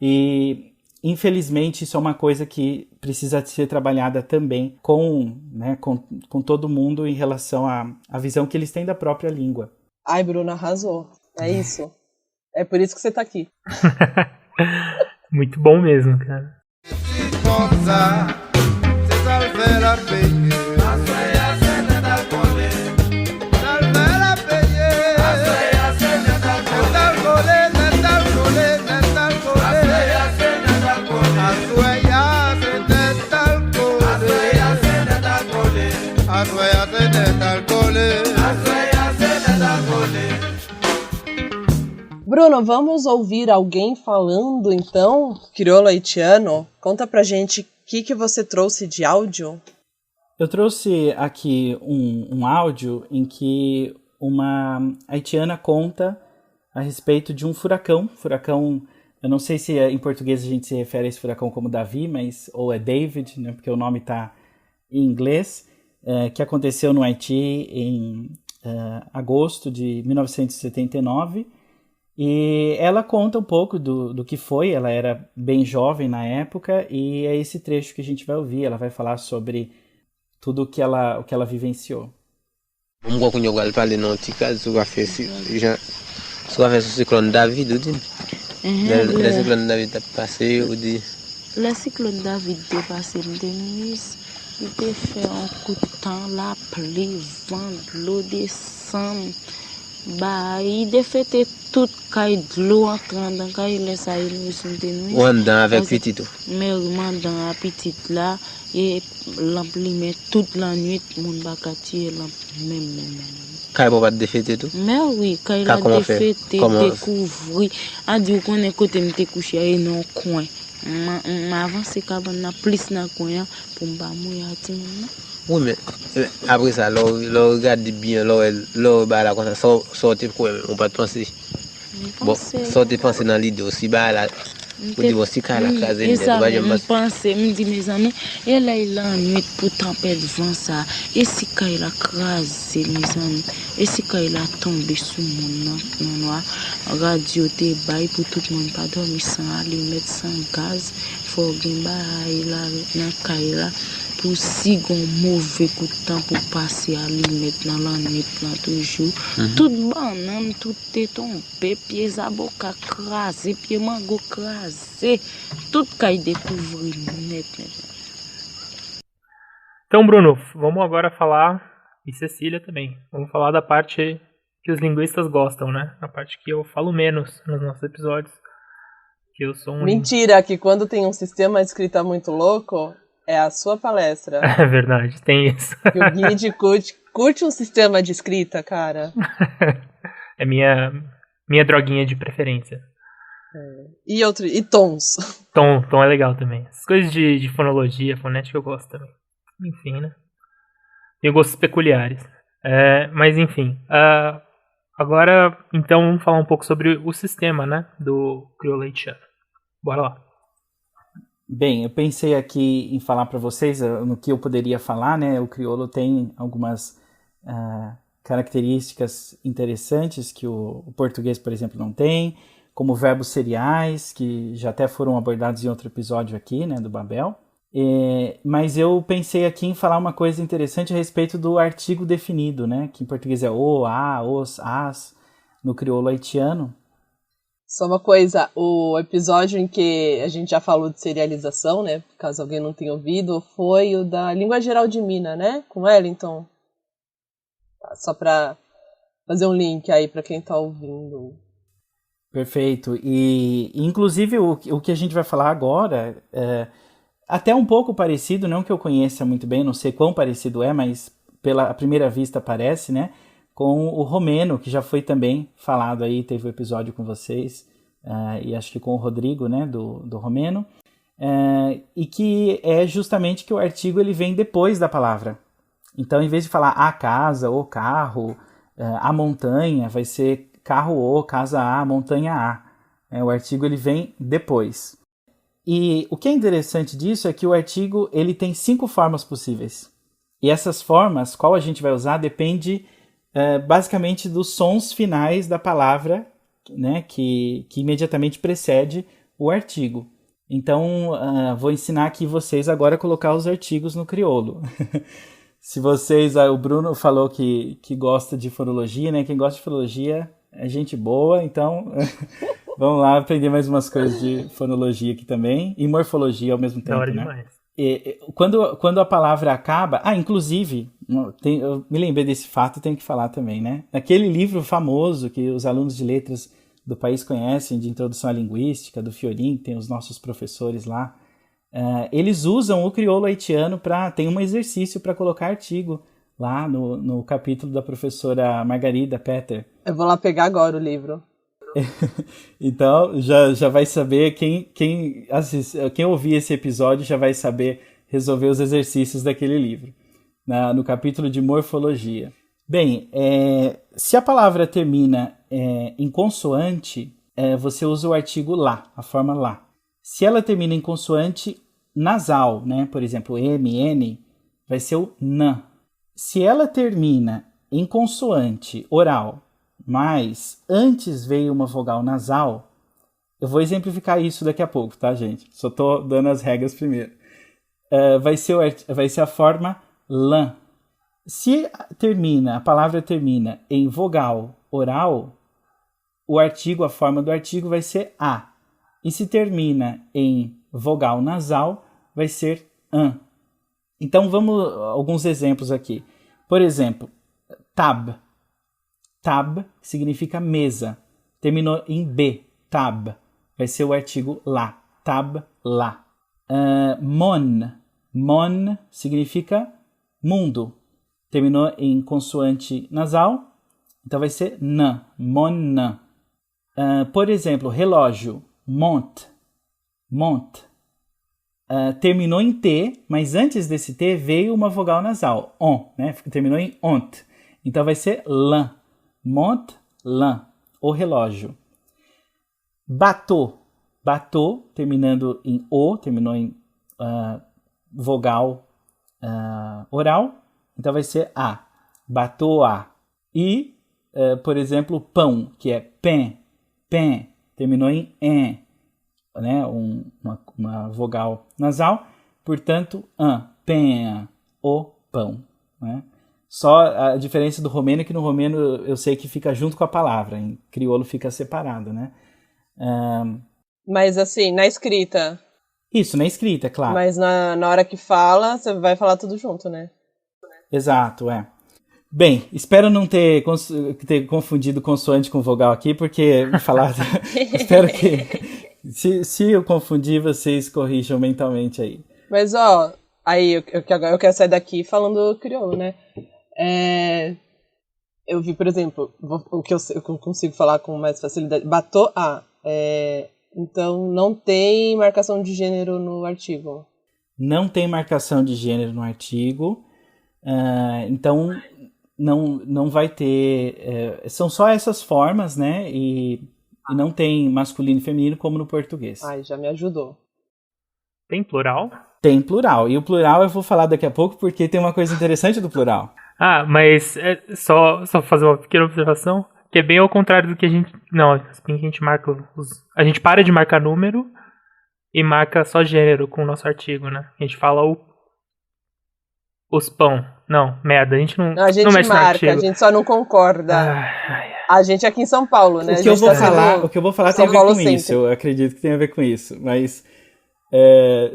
e... infelizmente, isso é uma coisa que precisa ser trabalhada também com todo mundo em relação à visão que eles têm da própria língua. Ai, Bruno, arrasou. É isso. É por isso que você tá aqui. Muito bom mesmo, cara. Bruno, vamos ouvir alguém falando, então, crioulo haitiano? Conta pra gente o que você trouxe de áudio. Eu trouxe aqui um áudio em que uma haitiana conta a respeito de um furacão. Furacão, eu não sei se em português a gente se refere a esse furacão como Davi, ou é David, né, porque o nome está em inglês, que aconteceu no Haiti em agosto de 1979. E ela conta um pouco do que foi, ela era bem jovem na época, e é esse trecho que a gente vai ouvir. Ela vai falar sobre tudo o que ela vivenciou. Moi, quand on parle dans petit cas, ça va faire ce cyclone David, ou dit. Le cyclone David a passé, ou dit. Le cyclone David est passé, il a fait un coup de temps, la pluie, vent, l'eau descend. Bah, il défait tout caille de l'eau entrant dans caille laisse à nous sentir nous. Ou an dan avèk piti tou. Mais dans la petite là et l'emplimer toute la nuit mon bakati même. Kay pou pat defete tou. Mais oui, quand il a défait découvrir, a dit qu'on est côté m'te couché et non coin. M'avance cabane na plus na coin pour m'ba mouya ti mon. Oui, mais après ça, l'on regarde bien, l'on ba la comme ça, sortir quoi, on pas penser. Bon, sortir penser dans l'idée aussi, bah là, on dit aussi qu'à la case, je pense, me dit mes amis, et là il a nuit pour tempête vent ça, et si quand il a crasé mes amis, et si quand il a tombé sous mon noir, radio té bail pour tout le monde pas dormir sans aller mettre sans gaz, faut gimba il a na kaila. Pour si gon mauvais coup de temps pour passer à limite dans la nuit là toujours tout banane tout est tombé pieds à boca crasé pieds mango crasé tout cai découvrir net. Então, Bruno, vamos agora falar, e Cecília também, vamos falar da parte que os linguistas gostam, né? A parte que eu falo menos nos nossos episódios. Que eu sou um... Mentira, que quando tem um sistema de escrita muito louco, é a sua palestra. É verdade, tem isso. Que o Guide curte um sistema de escrita, cara. É minha droguinha de preferência. E tons. Tom é legal também. As coisas de fonologia, fonética eu gosto também. Enfim, né? Tenho gostos peculiares. Mas enfim. Agora, então, vamos falar um pouco sobre o sistema, né? Do crioulo haitiano. Bora lá. Bem, eu pensei aqui em falar para vocês no que eu poderia falar, né? O crioulo tem algumas características interessantes que o português, por exemplo, não tem, como verbos seriais, que já até foram abordados em outro episódio aqui, né, do Babel. Mas eu pensei aqui em falar uma coisa interessante a respeito do artigo definido, né? Que em português é o, a, os, as, no crioulo haitiano. Só uma coisa, o episódio em que a gente já falou de serialização, né, caso alguém não tenha ouvido, foi o da Língua Geral de Minas, né, com Wellington. Só para fazer um link aí para quem tá ouvindo. Perfeito. E inclusive o que a gente vai falar agora é até um pouco parecido, não que eu conheça muito bem, não sei quão parecido é, mas pela primeira vista parece, né? Com o romeno, que já foi também falado aí, teve um episódio com vocês, e acho que com o Rodrigo, né, do romeno, e que é justamente que o artigo ele vem depois da palavra. Então, em vez de falar a casa, o carro, a montanha, vai ser carro o, casa a, montanha a. O artigo ele vem depois. E o que é interessante disso é que o artigo ele tem 5 formas possíveis. E essas formas, qual a gente vai usar, depende basicamente dos sons finais da palavra, né, que imediatamente precede o artigo. Então, vou ensinar aqui vocês agora a colocar os artigos no crioulo. Se vocês... o Bruno falou que gosta de fonologia, né? Quem gosta de fonologia é gente boa, então vamos lá aprender mais umas coisas de fonologia aqui também. E morfologia ao mesmo tempo, né? Demais. Quando a palavra acaba... inclusive, eu me lembrei desse fato, tenho que falar também, né? Naquele livro famoso que os alunos de letras do país conhecem, de Introdução à Linguística, do Fiorin, tem os nossos professores lá, eles usam o crioulo haitiano tem um exercício para colocar artigo lá no capítulo da professora Margarida Petter. Eu vou lá pegar agora o livro. Então, já vai saber, quem ouvir esse episódio já vai saber resolver os exercícios daquele livro, no capítulo de morfologia. Bem, se a palavra termina em consoante, você usa o artigo lá, a forma lá. Se ela termina em consoante nasal, né, por exemplo, M, N, vai ser o NA. Se ela termina em consoante oral, mas antes veio uma vogal nasal, eu vou exemplificar isso daqui a pouco, tá, gente? Só tô dando as regras primeiro. Vai ser a forma LAN. Se a palavra termina em vogal oral, a forma do artigo vai ser A. E se termina em vogal nasal, vai ser AN. Então, vamos alguns exemplos aqui. Por exemplo, tab. tab, que significa mesa. Terminou em B, tab. Vai ser o artigo lá. Tab, lá. Mon. Mon significa mundo. Terminou em consoante nasal. Então vai ser n. Mon. Por exemplo, relógio. Montre. Montre. Terminou em T, mas antes desse T veio uma vogal nasal. On, né? Terminou em ont. Então vai ser l'un. Montre, l'un. O relógio. Bateau. Bateau, terminando em O, terminou em vogal oral. Então vai ser A. Bateau A. E, por exemplo, pão, que é pain. Pain, terminou em en. Né? Uma vogal nasal. Portanto, pain. O pão. Né? Só a diferença do romeno é que no romeno eu sei que fica junto com a palavra. Em crioulo fica separado, né? Mas assim, na escrita. Isso, na escrita, claro. Mas na hora que fala, você vai falar tudo junto, né? Exato, Bem, espero não ter confundido consoante com vogal aqui, porque espero que se eu confundir, vocês corrijam mentalmente aí. Mas aí agora eu quero sair daqui falando crioulo, né? Eu vi, por exemplo, o que eu consigo falar com mais facilidade. Bateau A. Então não tem marcação de gênero no artigo. Não tem marcação de gênero no artigo. Então não vai ter. São só essas formas, né? E não tem masculino e feminino como no português. Ai, já me ajudou. Tem plural? Tem plural. E o plural eu vou falar daqui a pouco porque tem uma coisa interessante do plural. Mas só fazer uma pequena observação, que é bem ao contrário do que a gente... Não, assim que a gente marca a gente para de marcar número e marca só gênero com o nosso artigo, né? A gente fala os pão. Não, merda, a gente não a gente mexe marca, no artigo. a gente só não concorda. A gente aqui em São Paulo, né? O que eu vou falar tem a ver com isso, eu acredito que tem a ver com isso, mas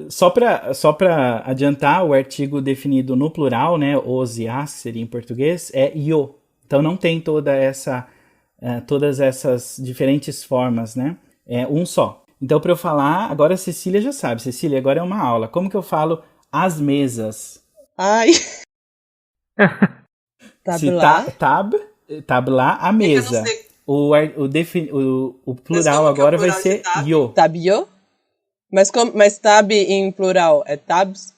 só para adiantar, o artigo definido no plural, né, os e as seria em português, é io. Então não tem todas essas diferentes formas, né? É um só. Então para eu falar, agora a Cecília já sabe. Cecília, agora é uma aula. Como que eu falo as mesas? Ai. Tab lá, a mesa. O plural agora vai ser io. Tabio? Mas tab em plural é tabs?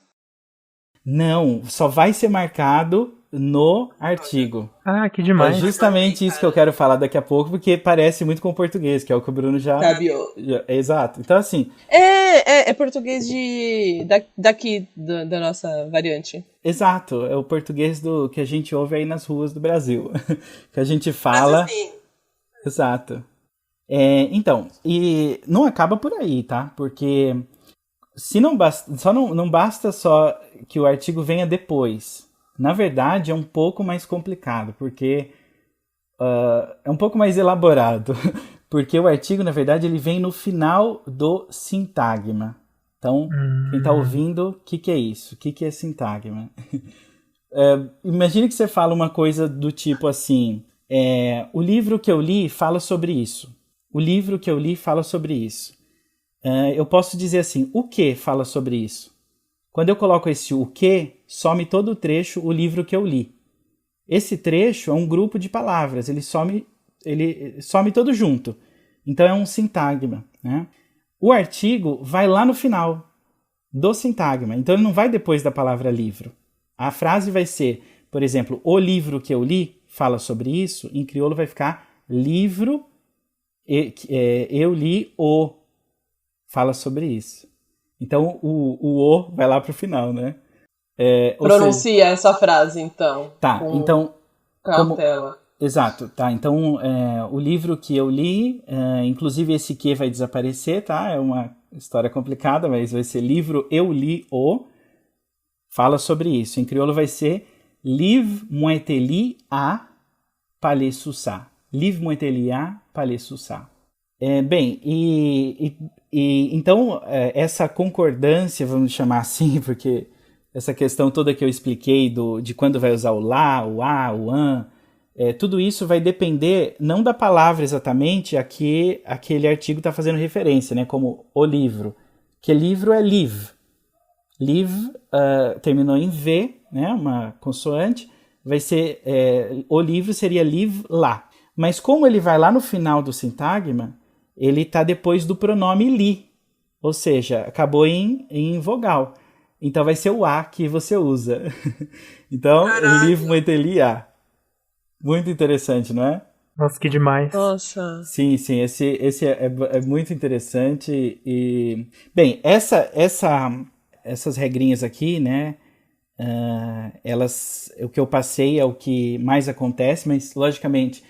Não, só vai ser marcado no artigo. Que demais. É justamente isso que eu quero falar daqui a pouco, porque parece muito com o português, que é o que o Bruno já... Exato. Então, assim... É português daqui, da nossa variante. Exato. É o português que a gente ouve aí nas ruas do Brasil. Que a gente fala... Mas assim... Exato. Então, e não acaba por aí, tá? Porque não basta só que o artigo venha depois. Na verdade, é um pouco mais complicado, porque é um pouco mais elaborado. Porque o artigo, na verdade, ele vem no final do sintagma. Então, quem está ouvindo, o que é isso? O que é sintagma? Imagine que você fala uma coisa do tipo assim, o livro que eu li fala sobre isso. O livro que eu li fala sobre isso. Eu posso dizer assim, o que fala sobre isso? Quando eu coloco esse o que, some todo o trecho, o livro que eu li. Esse trecho é um grupo de palavras, ele some todo junto. Então é um sintagma, né? O artigo vai lá no final do sintagma, então ele não vai depois da palavra livro. A frase vai ser, por exemplo, o livro que eu li fala sobre isso, em crioulo vai ficar livro, eu li o, fala sobre isso. Então, o vai lá pro final, né? Pronuncia essa frase, então. Tá, então... Cautela. Exato, tá. Então, o livro que eu li, inclusive esse que vai desaparecer, tá? É uma história complicada, mas vai ser livro eu li o, fala sobre isso. Em crioulo vai ser Liv Mueteli a Palessussá. Liv Mueteli a Palessussá. Bem, então essa concordância, vamos chamar assim, porque essa questão toda que eu expliquei de quando vai usar o lá, o a, o an, tudo isso vai depender não da palavra exatamente a que aquele artigo está fazendo referência, né? Como o livro. Que livro é liv. Liv terminou em V, né? Uma consoante. Vai ser, o livro seria liv lá. Mas como ele vai lá no final do sintagma, ele está depois do pronome li. Ou seja, acabou em vogal. Então vai ser o A que você usa. Então, liv muito li A. Muito interessante, não é? Nossa, que demais. Nossa. Sim, esse é muito interessante. E, bem, essas regrinhas aqui, né? O que eu passei é o que mais acontece, mas, logicamente,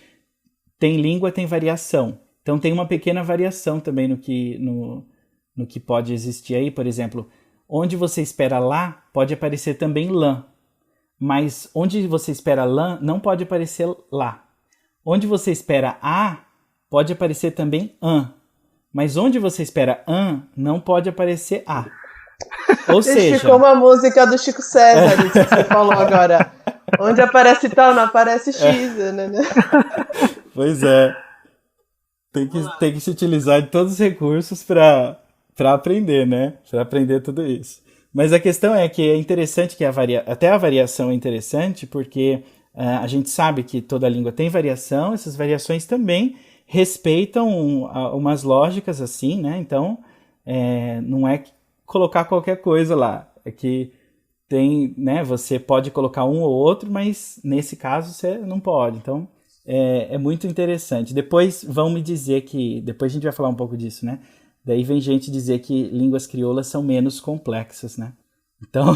tem língua, tem variação. Então, tem uma pequena variação também no que pode existir aí. Por exemplo, onde você espera lá, pode aparecer também lã. Mas onde você espera lã, não pode aparecer lá. Onde você espera a, pode aparecer também an. Mas onde você espera an, não pode aparecer a. Ou seja... Ficou uma música do Chico César, isso que você falou agora. Onde aparece tal, não aparece X, né? Pois é. Tem que se utilizar de todos os recursos para aprender, né? Para aprender tudo isso. Mas a questão é que é interessante que até a variação é interessante, porque a gente sabe que toda língua tem variação, essas variações também respeitam umas lógicas assim, né? Então, não é colocar qualquer coisa lá. É que tem, né? Você pode colocar um ou outro, mas nesse caso você não pode. Então, é muito interessante. Depois vão me dizer que... Depois a gente vai falar um pouco disso, né? Daí vem gente dizer que línguas crioulas são menos complexas, né? Então,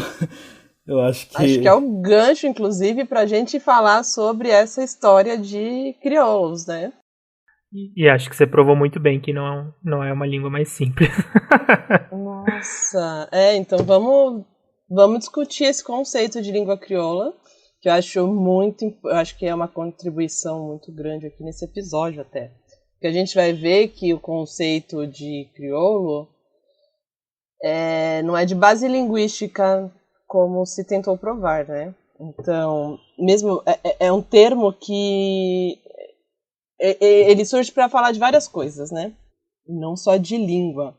eu acho que... Acho que é o gancho, inclusive, pra gente falar sobre essa história de crioulos, né? E acho que você provou muito bem que não é uma língua mais simples. Nossa, então vamos discutir esse conceito de língua crioula, que eu acho que é uma contribuição muito grande aqui nesse episódio até. Porque a gente vai ver que o conceito de crioulo não é de base linguística como se tentou provar, né? Então, mesmo é um termo que ele surge para falar de várias coisas, né? Não só de língua.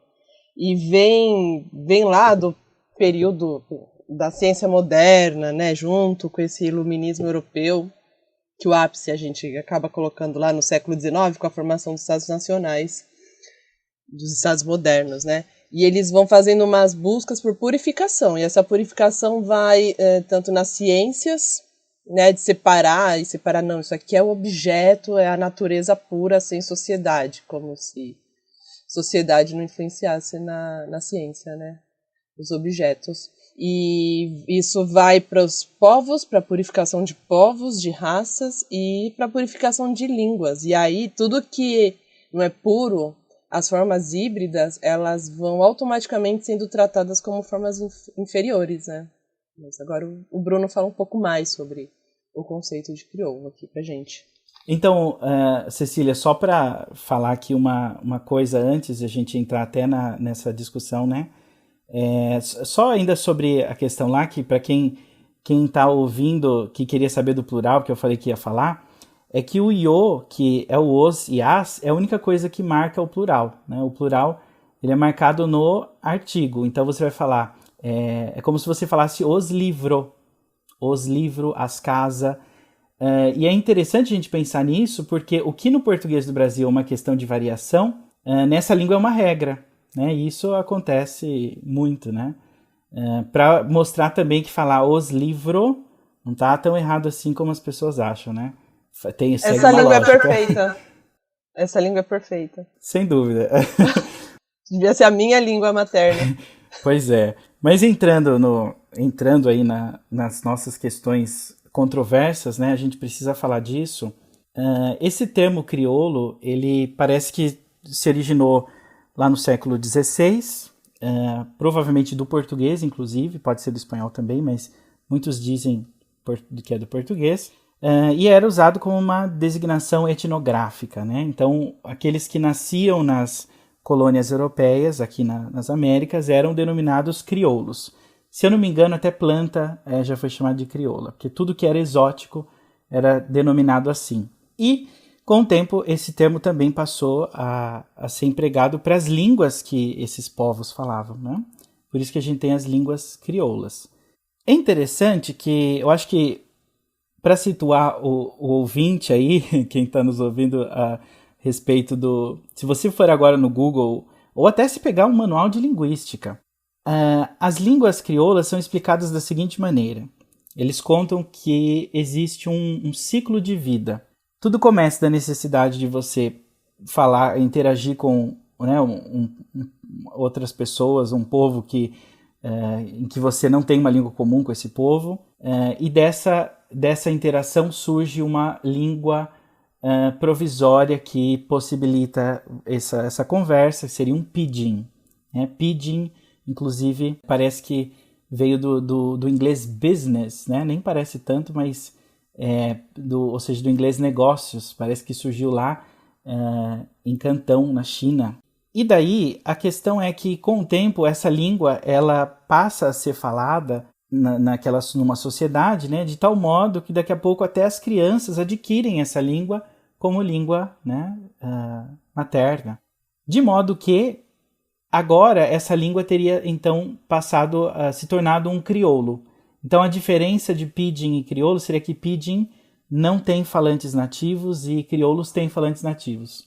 E vem lá do período da ciência moderna, né? Junto com esse iluminismo europeu, que o ápice a gente acaba colocando lá no século XIX com a formação dos Estados nacionais, dos Estados modernos, né? E eles vão fazendo umas buscas por purificação, e essa purificação vai tanto nas ciências, né, de separar não, isso aqui é o objeto, é a natureza pura sem sociedade, como se sociedade não influenciasse na ciência, né, os objetos. E isso vai para os povos, para a purificação de povos, de raças e para a purificação de línguas. E aí tudo que não é puro, as formas híbridas, elas vão automaticamente sendo tratadas como formas inferiores, né? Mas agora o Bruno fala um pouco mais sobre o conceito de crioulo aqui pra gente. Então, Cecília, só para falar aqui uma coisa antes de a gente entrar até nessa discussão, né? Só ainda sobre a questão lá, que para quem está ouvindo, que queria saber do plural, que eu falei que ia falar, é que o io, que é o os e as, é a única coisa que marca o plural, né? O plural, ele é marcado no artigo, então você vai falar, é como se você falasse os livro, as casa, e é interessante a gente pensar nisso, porque o que no português do Brasil é uma questão de variação, nessa língua é uma regra, né? E isso acontece muito, né? Para mostrar também que falar os livro não tá tão errado assim como as pessoas acham, né? Essa língua é perfeita. Essa língua é perfeita. Sem dúvida. Devia ser a minha língua materna. Pois é. Mas entrando aí nas nossas questões controversas, né? A gente precisa falar disso. Esse termo crioulo, ele parece que se originou lá no século XVI, provavelmente do português, inclusive, pode ser do espanhol também, mas muitos dizem que é do português. E era usado como uma designação etnográfica, né? Então, aqueles que nasciam nas colônias europeias, aqui nas Américas, eram denominados crioulos. Se eu não me engano, até planta já foi chamada de crioula, porque tudo que era exótico era denominado assim. E, com o tempo, esse termo também passou a ser empregado para as línguas que esses povos falavam, né? Por isso que a gente tem as línguas crioulas. É interessante que, eu acho que, para situar o ouvinte aí, quem está nos ouvindo a respeito do... Se você for agora no Google, ou até se pegar um manual de linguística, as línguas crioulas são explicadas da seguinte maneira. Eles contam que existe um ciclo de vida. Tudo começa da necessidade de você falar, interagir com, né, outras pessoas, um povo em que você não tem uma língua comum com esse povo, e dessa interação surge uma língua provisória que possibilita essa conversa, que seria um pidgin. Pidgin, inclusive, parece que veio do inglês business, né? Nem parece tanto, mas ou seja, do inglês negócios, parece que surgiu lá em Cantão, na China. E daí, a questão é que, com o tempo, essa língua ela passa a ser falada numa sociedade, né, de tal modo que daqui a pouco até as crianças adquirem essa língua como língua, né, materna. De modo que, agora, essa língua teria, então, passado a se tornado um crioulo. Então, a diferença de pidgin e crioulo seria que pidgin não tem falantes nativos e crioulos têm falantes nativos.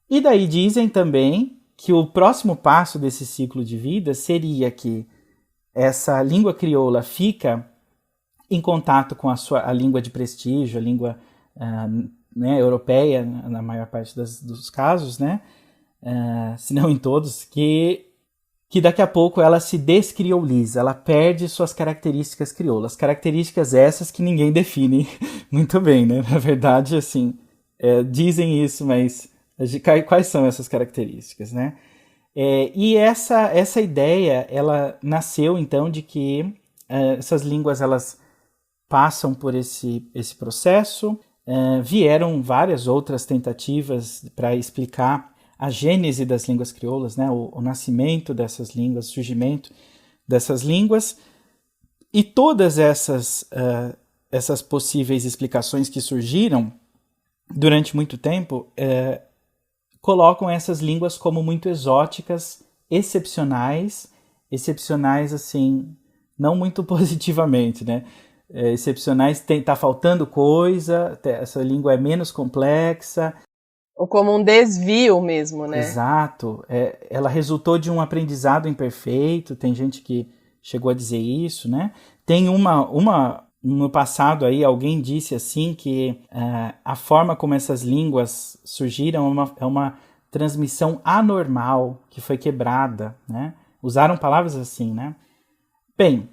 E daí dizem também que o próximo passo desse ciclo de vida seria que essa língua crioula fica em contato com a língua de prestígio, a língua né, europeia, na maior parte dos casos, né? Se não em todos, que daqui a pouco ela se descriouliza, ela perde suas características crioulas. Características essas que ninguém define muito bem, né? Na verdade, assim, dizem isso, mas quais são essas características, né? E essa ideia, ela nasceu, então, de que essas línguas, elas passam por esse processo. Vieram várias outras tentativas para explicar a gênese das línguas crioulas, né? O nascimento dessas línguas, o surgimento dessas línguas. E todas essas possíveis explicações que surgiram durante muito tempo colocam essas línguas como muito exóticas, excepcionais assim, não muito positivamente, né? Excepcionais, tá faltando coisa, essa língua é menos complexa. Ou como um desvio mesmo, né? Exato. Ela resultou de um aprendizado imperfeito, tem gente que chegou a dizer isso, né? Tem no passado aí, alguém disse assim que a forma como essas línguas surgiram é uma transmissão anormal que foi quebrada, né? Usaram palavras assim, né? Bem,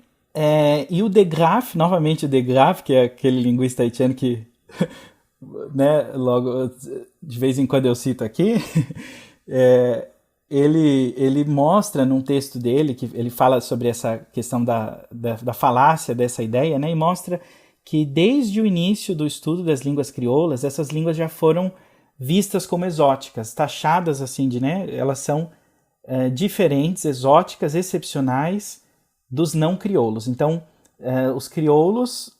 e o de Graaf, novamente o de Graaf, que é aquele linguista haitiano que né, logo, de vez em quando eu cito aqui, ele mostra num texto dele, que ele fala sobre essa questão da falácia dessa ideia, né, e mostra que desde o início do estudo das línguas crioulas, essas línguas já foram vistas como exóticas, taxadas assim né, elas são diferentes, exóticas, excepcionais dos não crioulos. Então, os crioulos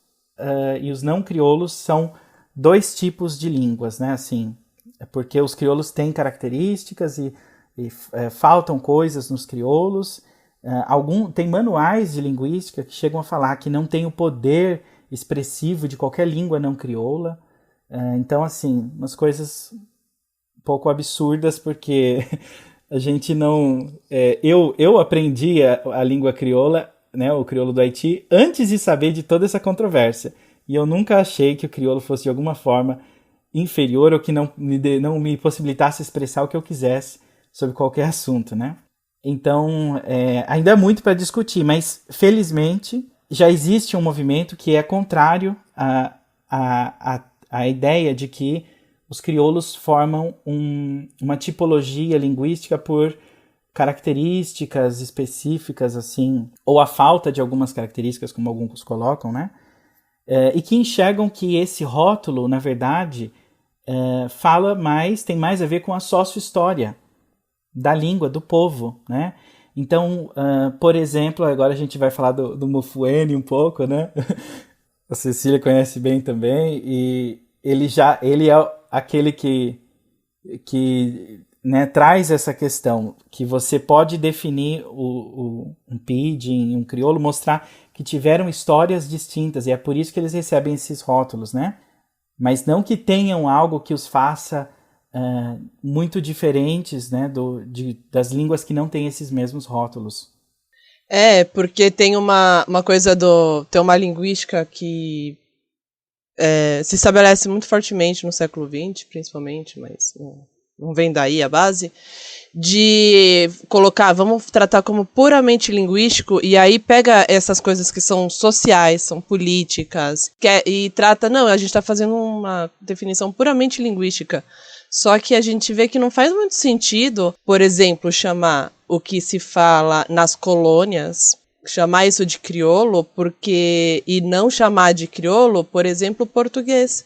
e os não crioulos são dois tipos de línguas, né? Assim, porque os crioulos têm características e faltam coisas nos crioulos. Tem manuais de linguística que chegam a falar que não tem o poder expressivo de qualquer língua não crioula. Então, assim, umas coisas um pouco absurdas, porque a gente não... Eu aprendi a língua crioula, né, o crioulo do Haiti, antes de saber de toda essa controvérsia. E eu nunca achei que o crioulo fosse de alguma forma inferior ou que não me possibilitasse expressar o que eu quisesse sobre qualquer assunto, né? Então, ainda há muito para discutir, mas felizmente já existe um movimento que é contrário à ideia de que os crioulos formam uma tipologia linguística por características específicas, assim, ou a falta de algumas características, como alguns colocam, né? E que enxergam que esse rótulo, na verdade, tem mais a ver com a sócio-história da língua, do povo, né? Então, por exemplo, agora a gente vai falar do Mufuene um pouco, né? A Cecília conhece bem também, e ele é aquele que né, traz essa questão, que você pode definir um pidgin, um crioulo, mostrar que tiveram histórias distintas, e é por isso que eles recebem esses rótulos, né? Mas não que tenham algo que os faça muito diferentes, né, das línguas que não têm esses mesmos rótulos. Porque tem uma coisa tem uma linguística que se estabelece muito fortemente no século XX, principalmente, mas não vem daí a base, de colocar, vamos tratar como puramente linguístico, e aí pega essas coisas que são sociais, são políticas, e trata, não, a gente está fazendo uma definição puramente linguística. Só que a gente vê que não faz muito sentido, por exemplo, chamar o que se fala nas colônias, chamar isso de crioulo, e não chamar de crioulo, por exemplo, o português.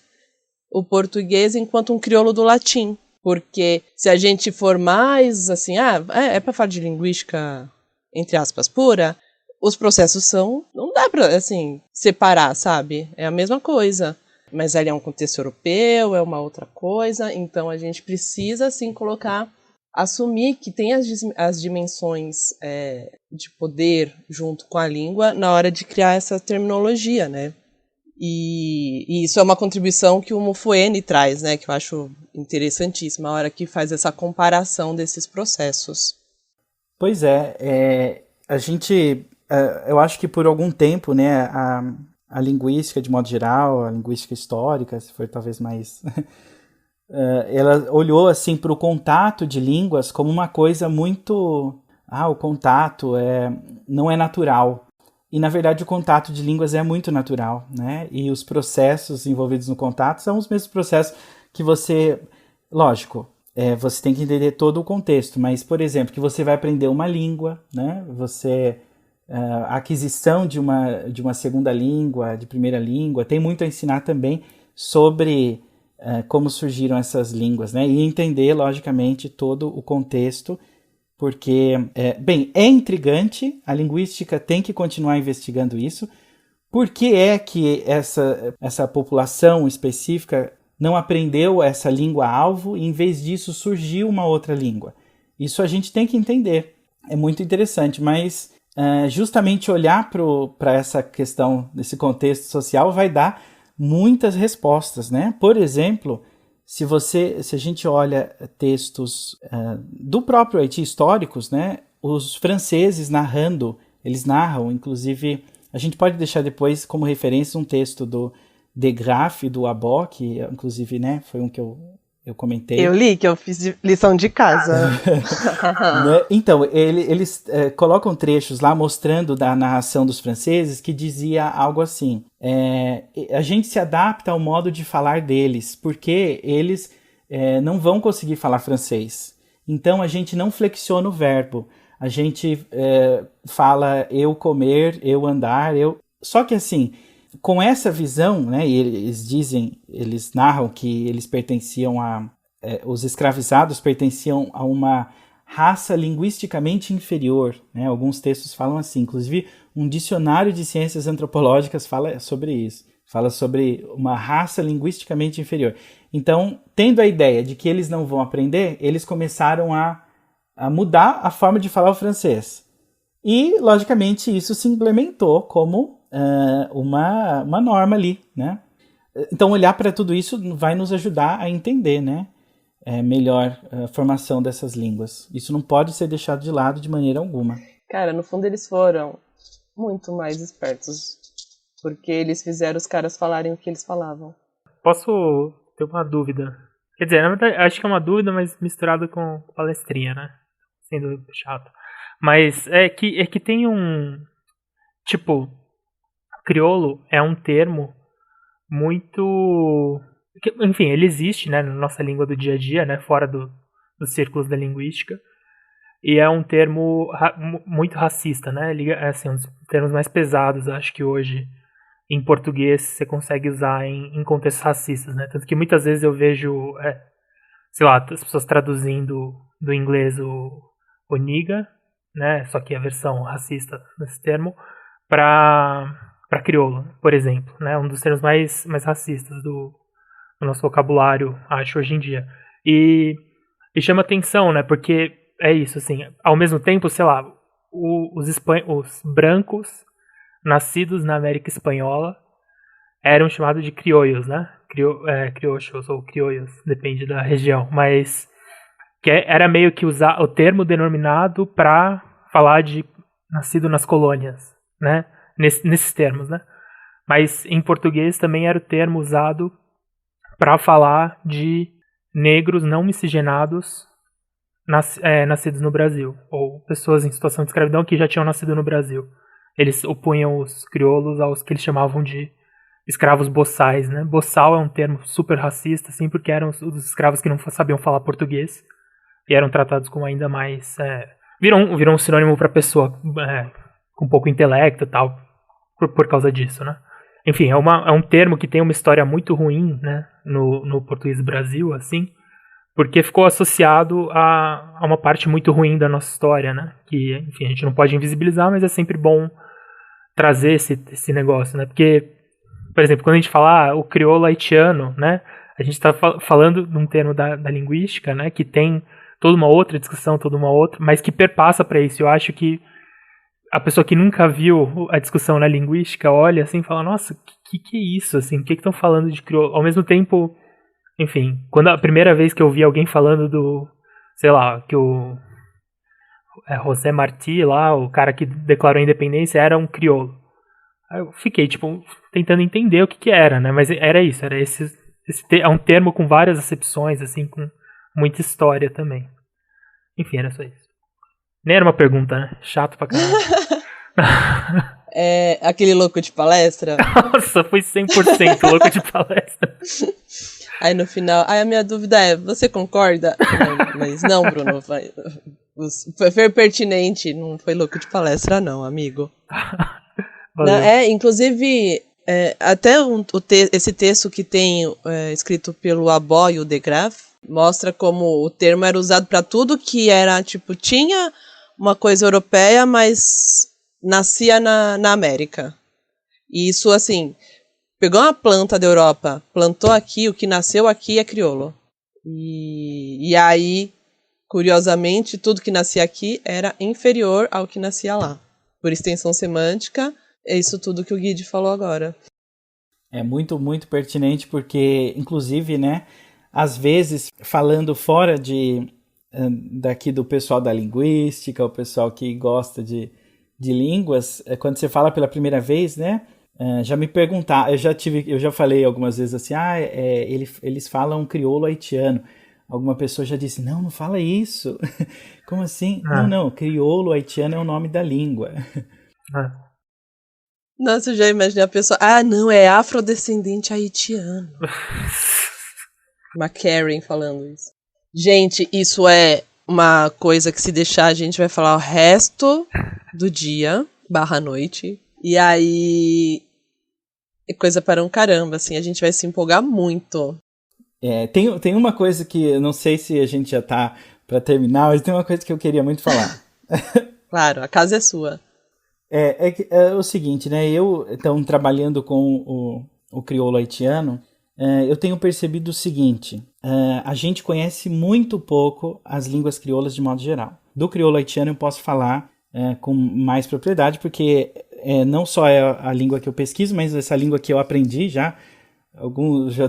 O português enquanto um crioulo do latim. Porque se a gente for mais assim, é para falar de linguística, entre aspas, pura, os processos não dá para, assim, separar, sabe? É a mesma coisa. Mas ele é um contexto europeu, é uma outra coisa, então a gente precisa, assim, assumir que tem as dimensões de poder junto com a língua na hora de criar essa terminologia, né? E isso é uma contribuição que o Mufwene traz, né? Que eu acho interessantíssima, a hora que faz essa comparação desses processos. Pois a gente, eu acho que por algum tempo, né, a linguística de modo geral, a linguística histórica, se for talvez mais... ela olhou assim para o contato de línguas como uma coisa muito... o contato não é natural. E, na verdade, o contato de línguas é muito natural, né? E os processos envolvidos no contato são os mesmos processos que você... Lógico, você tem que entender todo o contexto, mas, por exemplo, que você vai aprender uma língua, né? A aquisição de uma segunda língua, de primeira língua, tem muito a ensinar também sobre como surgiram essas línguas, né? E entender, logicamente, todo o contexto, porque, é intrigante, a linguística tem que continuar investigando isso. Por que é que essa população específica não aprendeu essa língua-alvo e, em vez disso, surgiu uma outra língua? Isso a gente tem que entender. É muito interessante, mas justamente olhar para essa questão, desse contexto social, vai dar muitas respostas, né? Por exemplo... Se a gente olha textos do próprio Haiti, históricos, né, os franceses eles narram, inclusive, a gente pode deixar depois como referência um texto do De Graff e do Abó, que inclusive, né, foi um que eu comentei. Eu li, que eu fiz lição de casa. Então, eles colocam trechos lá mostrando da narração dos franceses que dizia algo assim: a gente se adapta ao modo de falar deles, porque eles não vão conseguir falar francês. Então, a gente não flexiona o verbo. A gente fala eu comer, eu andar, eu... Só que assim... Com essa visão, né, e eles narram que eles pertenciam os escravizados pertenciam a uma raça linguisticamente inferior, né? Alguns textos falam assim, inclusive um dicionário de ciências antropológicas fala sobre isso, fala sobre uma raça linguisticamente inferior. Então, tendo a ideia de que eles não vão aprender, eles começaram a mudar a forma de falar o francês. E, logicamente, isso se implementou como uma norma ali, né? Então, olhar para tudo isso vai nos ajudar a entender, né, melhor a formação dessas línguas. Isso não pode ser deixado de lado de maneira alguma. Cara, no fundo eles foram muito mais espertos, porque eles fizeram os caras falarem o que eles falavam. Posso ter uma dúvida? Quer dizer, na verdade, acho que é uma dúvida, mas misturada com palestrinha, né? Sendo chato. Mas é que tem um... Tipo... Crioulo é um termo muito... Enfim, ele existe, né, na nossa língua do dia a dia, né, fora dos círculos da linguística. E é um termo muito racista, né? Assim, um dos termos mais pesados, acho que hoje, em português, você consegue usar em contextos racistas, né? Tanto que muitas vezes eu vejo, sei lá, as pessoas traduzindo do inglês o nigga, né? Só que a versão racista desse termo, para para crioulo, por exemplo, né? Um dos termos mais racistas do nosso vocabulário, acho, hoje em dia. E chama atenção, né? Porque é isso, assim, ao mesmo tempo, sei lá, os brancos nascidos na América Espanhola eram chamados de criollos, né? Criochos ou criollos, depende da região, mas que era meio que usar o termo denominado para falar de nascido nas colônias, né? Nesses termos, né? Mas em português também era o termo usado para falar de negros não miscigenados nascidos no Brasil, ou pessoas em situação de escravidão que já tinham nascido no Brasil. Eles opunham os crioulos aos que eles chamavam de escravos boçais, né? Boçal é um termo super racista, assim, porque eram os escravos que não sabiam falar português e eram tratados como ainda mais... Viram um sinônimo para pessoa com pouco intelecto e tal, por causa disso, né? Enfim, é um termo que tem uma história muito ruim, né, no português do Brasil, assim, porque ficou associado a uma parte muito ruim da nossa história, né? Que, enfim, a gente não pode invisibilizar, mas é sempre bom trazer esse negócio, né? Porque, por exemplo, quando a gente fala o crioulo haitiano, né? A gente está falando de um termo da linguística, né? Que tem toda uma outra discussão, mas que perpassa para isso. Eu acho que a pessoa que nunca viu a discussão na linguística olha assim e fala, nossa, que é isso? Assim, o que estão falando de crioulo? Ao mesmo tempo, enfim, quando a primeira vez que eu vi alguém falando sei lá, que o José Martí lá, o cara que declarou a independência, era um crioulo. Aí eu fiquei, tipo, tentando entender o que era, né? Mas era isso, é um termo com várias acepções, assim, com muita história também. Enfim, era só isso. Nem era uma pergunta, né? Chato pra caralho. É aquele louco de palestra? Nossa, foi 100% louco de palestra. Aí no final, a minha dúvida é, você concorda? Mas não, Bruno, foi pertinente, não foi louco de palestra não, amigo. Inclusive, até esse texto que tem escrito pelo Abó e o De Graaf, mostra como o termo era usado para tudo que era, tipo, tinha uma coisa europeia, mas nascia na América. E isso, assim, pegou uma planta da Europa, plantou aqui, o que nasceu aqui é crioulo. E aí, curiosamente, tudo que nascia aqui era inferior ao que nascia lá. Por extensão semântica, é isso tudo que o Guide falou agora. É muito, muito pertinente, porque, inclusive, né, às vezes, falando fora daqui do pessoal da linguística, o pessoal que gosta de línguas, quando você fala pela primeira vez, né, já me perguntar, eu já falei algumas vezes assim, eles falam crioulo haitiano. Alguma pessoa já disse, não fala isso. Como assim? Não, crioulo haitiano é o nome da língua. Nossa, eu já imaginei a pessoa, não, é afrodescendente haitiano. Uma Karen falando isso. Gente, isso é uma coisa que se deixar a gente vai falar o resto do dia, /noite. E aí é coisa para um caramba, assim, a gente vai se empolgar muito. Tem uma coisa que eu não sei se a gente já tá para terminar, mas tem uma coisa que eu queria muito falar. Claro, a casa é sua. É o seguinte, né? Eu, então, trabalhando com o crioulo haitiano, eu tenho percebido o seguinte, a gente conhece muito pouco as línguas crioulas de modo geral. Do crioulo haitiano eu posso falar com mais propriedade, porque não só é a língua que eu pesquiso, mas essa língua que eu aprendi já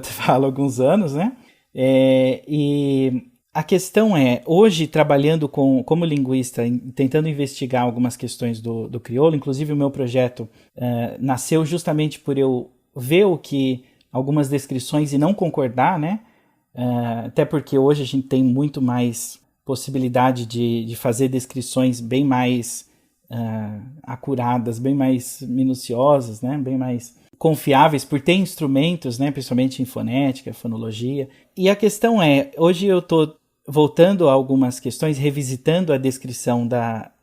falo há alguns anos, né? E a questão hoje trabalhando como linguista, tentando investigar algumas questões do crioulo, inclusive o meu projeto nasceu justamente por eu ver algumas descrições e não concordar, né? Até porque hoje a gente tem muito mais possibilidade de fazer descrições bem mais acuradas, bem mais minuciosas, né? Bem mais confiáveis por ter instrumentos, né? Principalmente em fonética, fonologia. E a questão hoje eu estou voltando a algumas questões, revisitando a descrição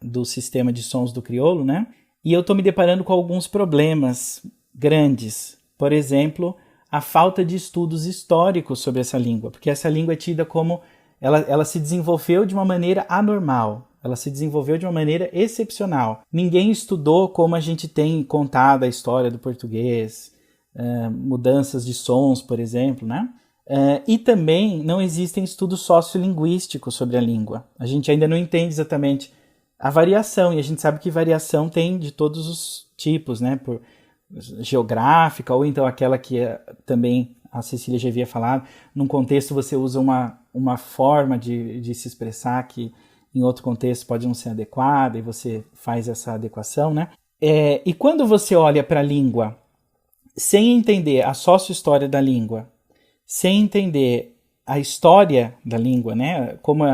do sistema de sons do crioulo, né? E eu estou me deparando com alguns problemas grandes. Por exemplo, a falta de estudos históricos sobre essa língua, porque essa língua é tida como ela se desenvolveu de uma maneira anormal. Ela se desenvolveu de uma maneira excepcional. Ninguém estudou como a gente tem contado a história do português, mudanças de sons, por exemplo, né? E também não existem estudos sociolinguísticos sobre a língua. A gente ainda não entende exatamente a variação, e a gente sabe que variação tem de todos os tipos, né? Por geográfica, ou então aquela que também a Cecília já havia falado, num contexto você usa uma forma de se expressar que em outro contexto pode não ser adequada, e você faz essa adequação, né? E quando você olha para a língua sem entender a sócio-história da língua, sem entender a história da língua, né? Como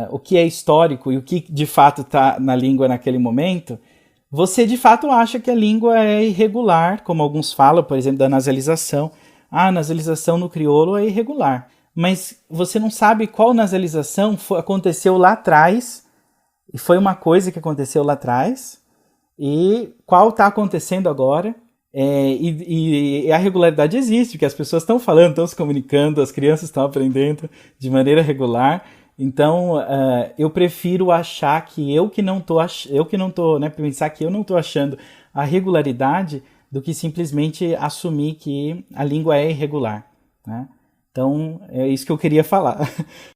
o que é histórico e o que de fato está na língua naquele momento, você de fato acha que a língua é irregular, como alguns falam, por exemplo, da nasalização. A nasalização no crioulo é irregular. Mas você não sabe qual nasalização aconteceu lá atrás, e foi uma coisa que aconteceu lá atrás, e qual está acontecendo agora. E a regularidade existe, porque as pessoas estão falando, estão se comunicando, as crianças estão aprendendo de maneira regular. Então, eu prefiro achar que pensar que eu não estou achando a regularidade do que simplesmente assumir que a língua é irregular, né? Então, é isso que eu queria falar.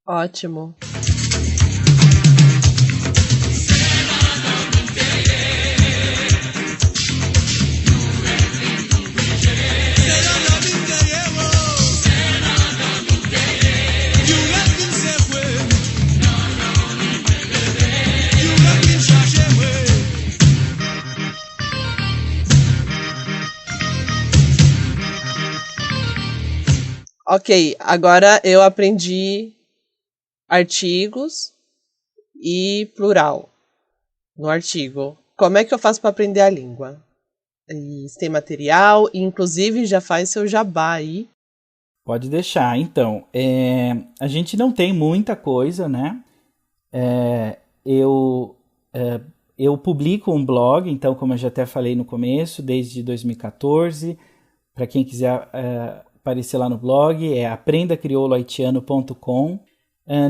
Ótimo. Ok, agora eu aprendi artigos e plural no artigo. Como é que eu faço para aprender a língua? Você tem material, e inclusive já faz seu jabá aí. Pode deixar. Então, a gente não tem muita coisa, né? Eu publico um blog, então, como eu já até falei no começo, desde 2014. Para quem quiser aparecer lá no blog, é aprendacrioulohaitiano.com.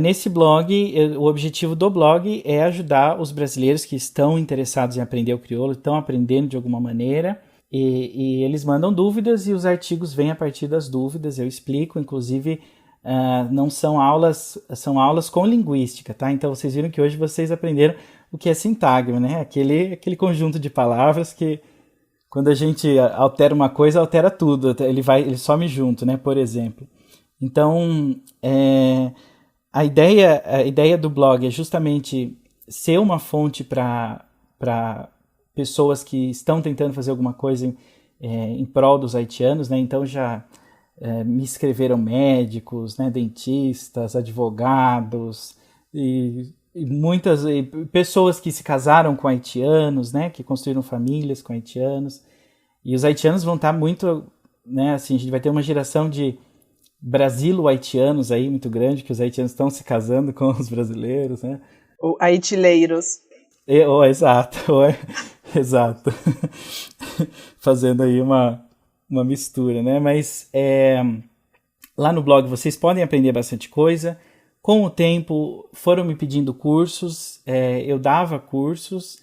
Nesse blog, o objetivo do blog é ajudar os brasileiros que estão interessados em aprender o crioulo, estão aprendendo de alguma maneira, e eles mandam dúvidas e os artigos vêm a partir das dúvidas. Eu explico, inclusive, não são aulas, são aulas com linguística, tá? Então vocês viram que hoje vocês aprenderam o que é sintagma, né? Aquele conjunto de palavras que quando a gente altera uma coisa, altera tudo, ele some junto, né? Por exemplo. Então, a ideia do blog é justamente ser uma fonte para pessoas que estão tentando fazer alguma coisa em prol dos haitianos, né? Então já me escreveram médicos, né? Dentistas, advogados e muitas pessoas que se casaram com haitianos, né? Que construíram famílias com haitianos. E os haitianos vão estar muito, né? Assim, a gente vai ter uma geração de brasilo-haitianos aí muito grande, que os haitianos estão se casando com os brasileiros, né? Ou haitileiros. Exato. Exato. Fazendo aí uma mistura, né? Mas lá no blog vocês podem aprender bastante coisa. Com o tempo foram me pedindo cursos, eu dava cursos.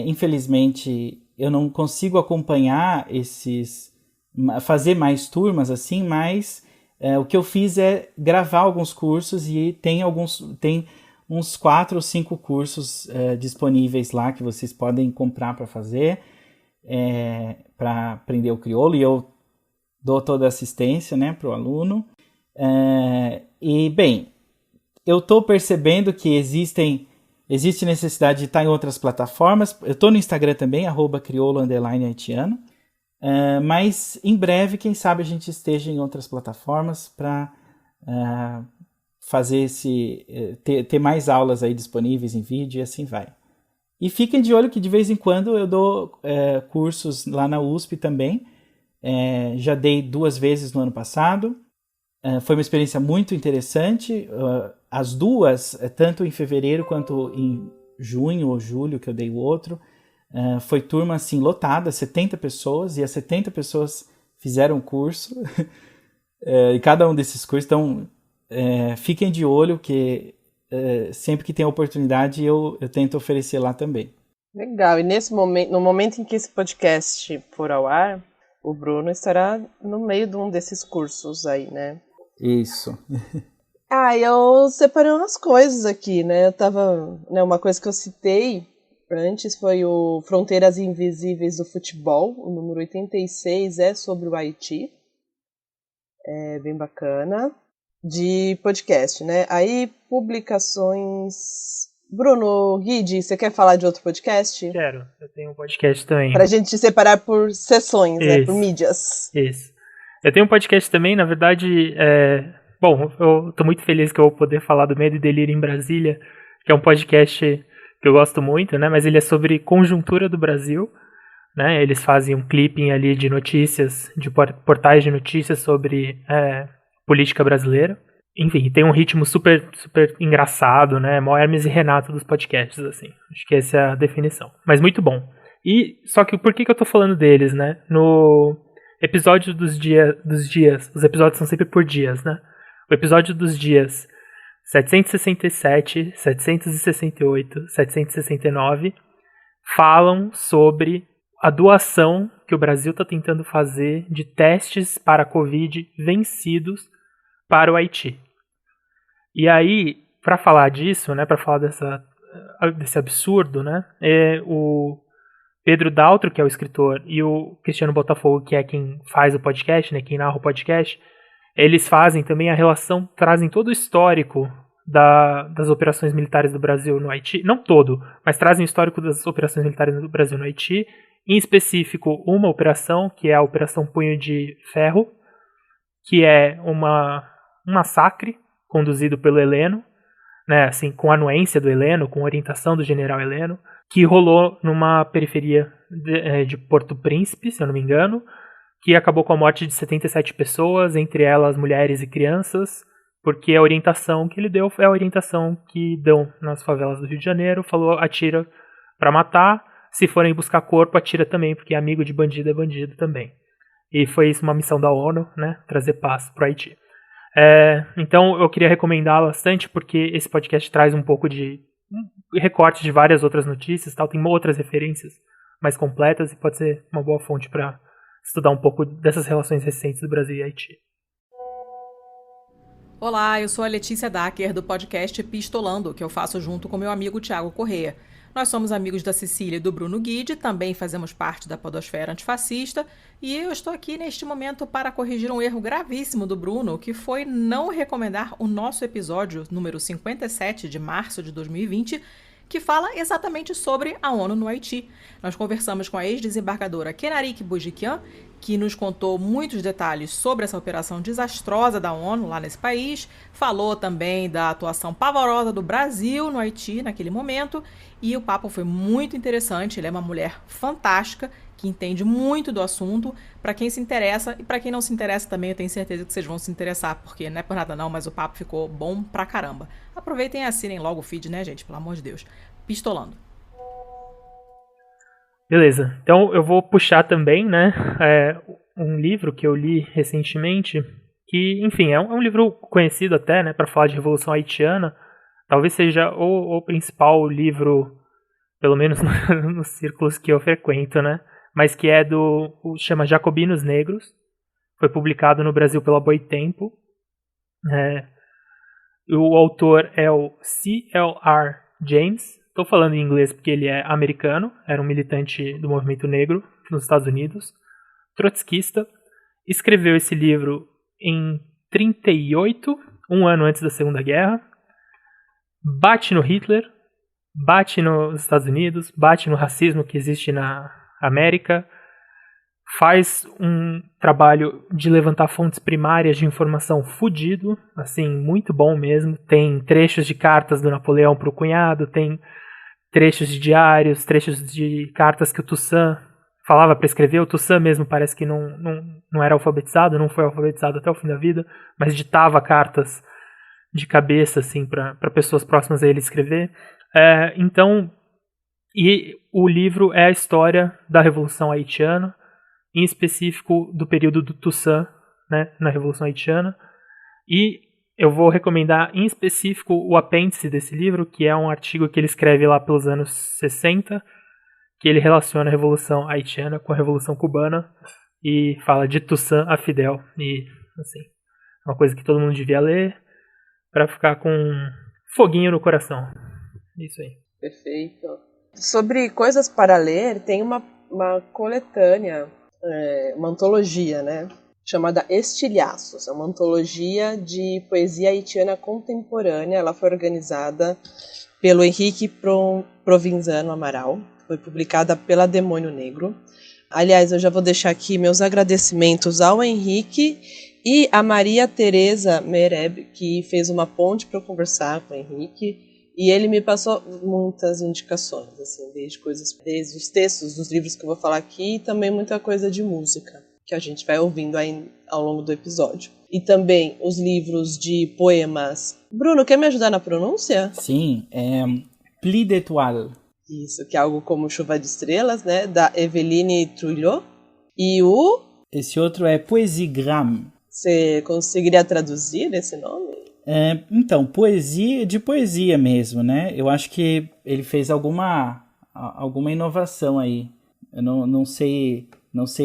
Infelizmente eu não consigo acompanhar fazer mais turmas assim, mas o que eu fiz é gravar alguns cursos, e tem uns 4 ou 5 cursos disponíveis lá que vocês podem comprar para fazer, para aprender o crioulo, e eu dou toda a assistência, né, para o aluno. E, bem, eu estou percebendo que existe necessidade de estar em outras plataformas. Eu estou no Instagram também, @crioulo_haitiano. Mas em breve, quem sabe a gente esteja em outras plataformas para fazer ter mais aulas aí disponíveis em vídeo, e assim vai. E fiquem de olho que de vez em quando eu dou cursos lá na USP também. Já dei 2 vezes no ano passado. Foi uma experiência muito interessante. As duas, tanto em fevereiro quanto em junho ou julho, que eu dei o outro, foi turma assim lotada, 70 pessoas, e as 70 pessoas fizeram o curso. E cada um desses cursos, então fiquem de olho que sempre que tem oportunidade eu tento oferecer lá também. Legal, e no momento em que esse podcast for ao ar, o Bruno estará no meio de um desses cursos aí, né? Isso. Eu separei umas coisas aqui, né? Uma coisa que eu citei antes foi o Fronteiras Invisíveis do Futebol, o número 86, é sobre o Haiti. É bem bacana. De podcast, né? Aí, publicações... Bruno, Guide, você quer falar de outro podcast? Quero, eu tenho um podcast também. Pra gente separar por sessões, Isso. né? Por mídias. Isso. Eu tenho um podcast também, na verdade, bom, eu tô muito feliz que eu vou poder falar do Medo e Delírio em Brasília, que é um podcast que eu gosto muito, né? Mas ele é sobre conjuntura do Brasil, né? Eles fazem um clipping ali de notícias, de portais de notícias sobre política brasileira. Enfim, tem um ritmo super, super engraçado, né? Mó Hermes e Renato dos podcasts, assim. Acho que essa é a definição. Mas muito bom. E, só que por que eu tô falando deles, né? No episódio dos dias, os episódios são sempre por dias, né? O episódio dos dias 767, 768, 769 falam sobre a doação que o Brasil está tentando fazer de testes para a Covid vencidos para o Haiti. E aí, para falar disso, né, para falar desse absurdo, né, o Pedro Daltro, que é o escritor, e o Cristiano Botafogo, que é quem faz o podcast, né, quem narra o podcast, eles fazem também a relação, trazem todo o histórico das operações militares do Brasil no Haiti, não todo, mas trazem o histórico das operações militares do Brasil no Haiti, em específico uma operação, que é a Operação Punho de Ferro, que é um massacre conduzido pelo Heleno, né, assim, com a anuência do Heleno, com orientação do general Heleno, que rolou numa periferia de Porto Príncipe, se eu não me engano, que acabou com a morte de 77 pessoas, entre elas mulheres e crianças, porque a orientação que ele deu é a orientação que dão nas favelas do Rio de Janeiro, falou atira para matar, se forem buscar corpo, atira também, porque amigo de bandido é bandido também. E foi isso uma missão da ONU, né, trazer paz para o Haiti. Então eu queria recomendar bastante, porque esse podcast traz um pouco de recorte de várias outras notícias, tal, tem outras referências mais completas e pode ser uma boa fonte para estudar um pouco dessas relações recentes do Brasil e Haiti. Olá, eu sou a Letícia Dacker do podcast Pistolando, que eu faço junto com meu amigo Thiago Corrêa. Nós somos amigos da Cecília e do Bruno Guide, também fazemos parte da podosfera antifascista, e eu estou aqui neste momento para corrigir um erro gravíssimo do Bruno, que foi não recomendar o nosso episódio número 57 de março de 2020, que fala exatamente sobre a ONU no Haiti. Nós conversamos com a ex-desembargadora Kenarik Boujikian, que nos contou muitos detalhes sobre essa operação desastrosa da ONU lá nesse país, falou também da atuação pavorosa do Brasil no Haiti naquele momento, e o papo foi muito interessante. Ela é uma mulher fantástica, que entende muito do assunto. Para quem se interessa, e para quem não se interessa também, eu tenho certeza que vocês vão se interessar, porque não é por nada não, mas o papo ficou bom pra caramba. Aproveitem e assinem logo o feed, né, gente? Pelo amor de Deus. Pistolando. Beleza, então eu vou puxar também, né, um livro que eu li recentemente, que, enfim, é um livro conhecido até, né, para falar de Revolução Haitiana. Talvez seja o principal livro, pelo menos nos círculos que eu frequento, né, mas que chama Jacobinos Negros, foi publicado no Brasil pela Boitempo. O autor é o C.L.R. James. Estou falando em inglês porque ele é americano, era um militante do movimento negro nos Estados Unidos, trotskista. Escreveu esse livro em 1938, um ano antes da Segunda Guerra. Bate no Hitler, bate nos Estados Unidos, bate no racismo que existe na América. Faz um trabalho de levantar fontes primárias de informação fudido, assim, muito bom mesmo. Tem trechos de cartas do Napoleão para o cunhado, tem trechos de diários, trechos de cartas que o Toussaint falava para escrever. O Toussaint mesmo parece que não era alfabetizado, não foi alfabetizado até o fim da vida, mas ditava cartas de cabeça, assim, para pessoas próximas a ele escrever. Então, e o livro é a história da Revolução Haitiana, em específico do período do Toussaint, né, na Revolução Haitiana, e eu vou recomendar em específico o apêndice desse livro, que é um artigo que ele escreve lá pelos anos 60, que ele relaciona a Revolução Haitiana com a Revolução Cubana e fala de Toussaint a Fidel. E, assim, é uma coisa que todo mundo devia ler para ficar com um foguinho no coração. Isso aí. Perfeito. Sobre coisas para ler, tem uma coletânea, uma antologia, né? Chamada Estilhaços. É uma antologia de poesia haitiana contemporânea. Ela foi organizada pelo Henrique Provenzano Amaral. Foi publicada pela Demônio Negro. Aliás, eu já vou deixar aqui meus agradecimentos ao Henrique e a Maria Tereza Mereb, que fez uma ponte para eu conversar com o Henrique. E ele me passou muitas indicações, assim, desde os textos dos livros que eu vou falar aqui e também muita coisa de música, que a gente vai ouvindo aí ao longo do episódio. E também os livros de poemas. Bruno, quer me ajudar na pronúncia? Sim, é Pli d'Étoile. Isso, que é algo como Chuva de Estrelas, né? Da Eveline Trujillo. E esse outro é Poesigram. Você conseguiria traduzir esse nome? Então, de poesia mesmo, né? Eu acho que ele fez alguma inovação aí. Eu não sei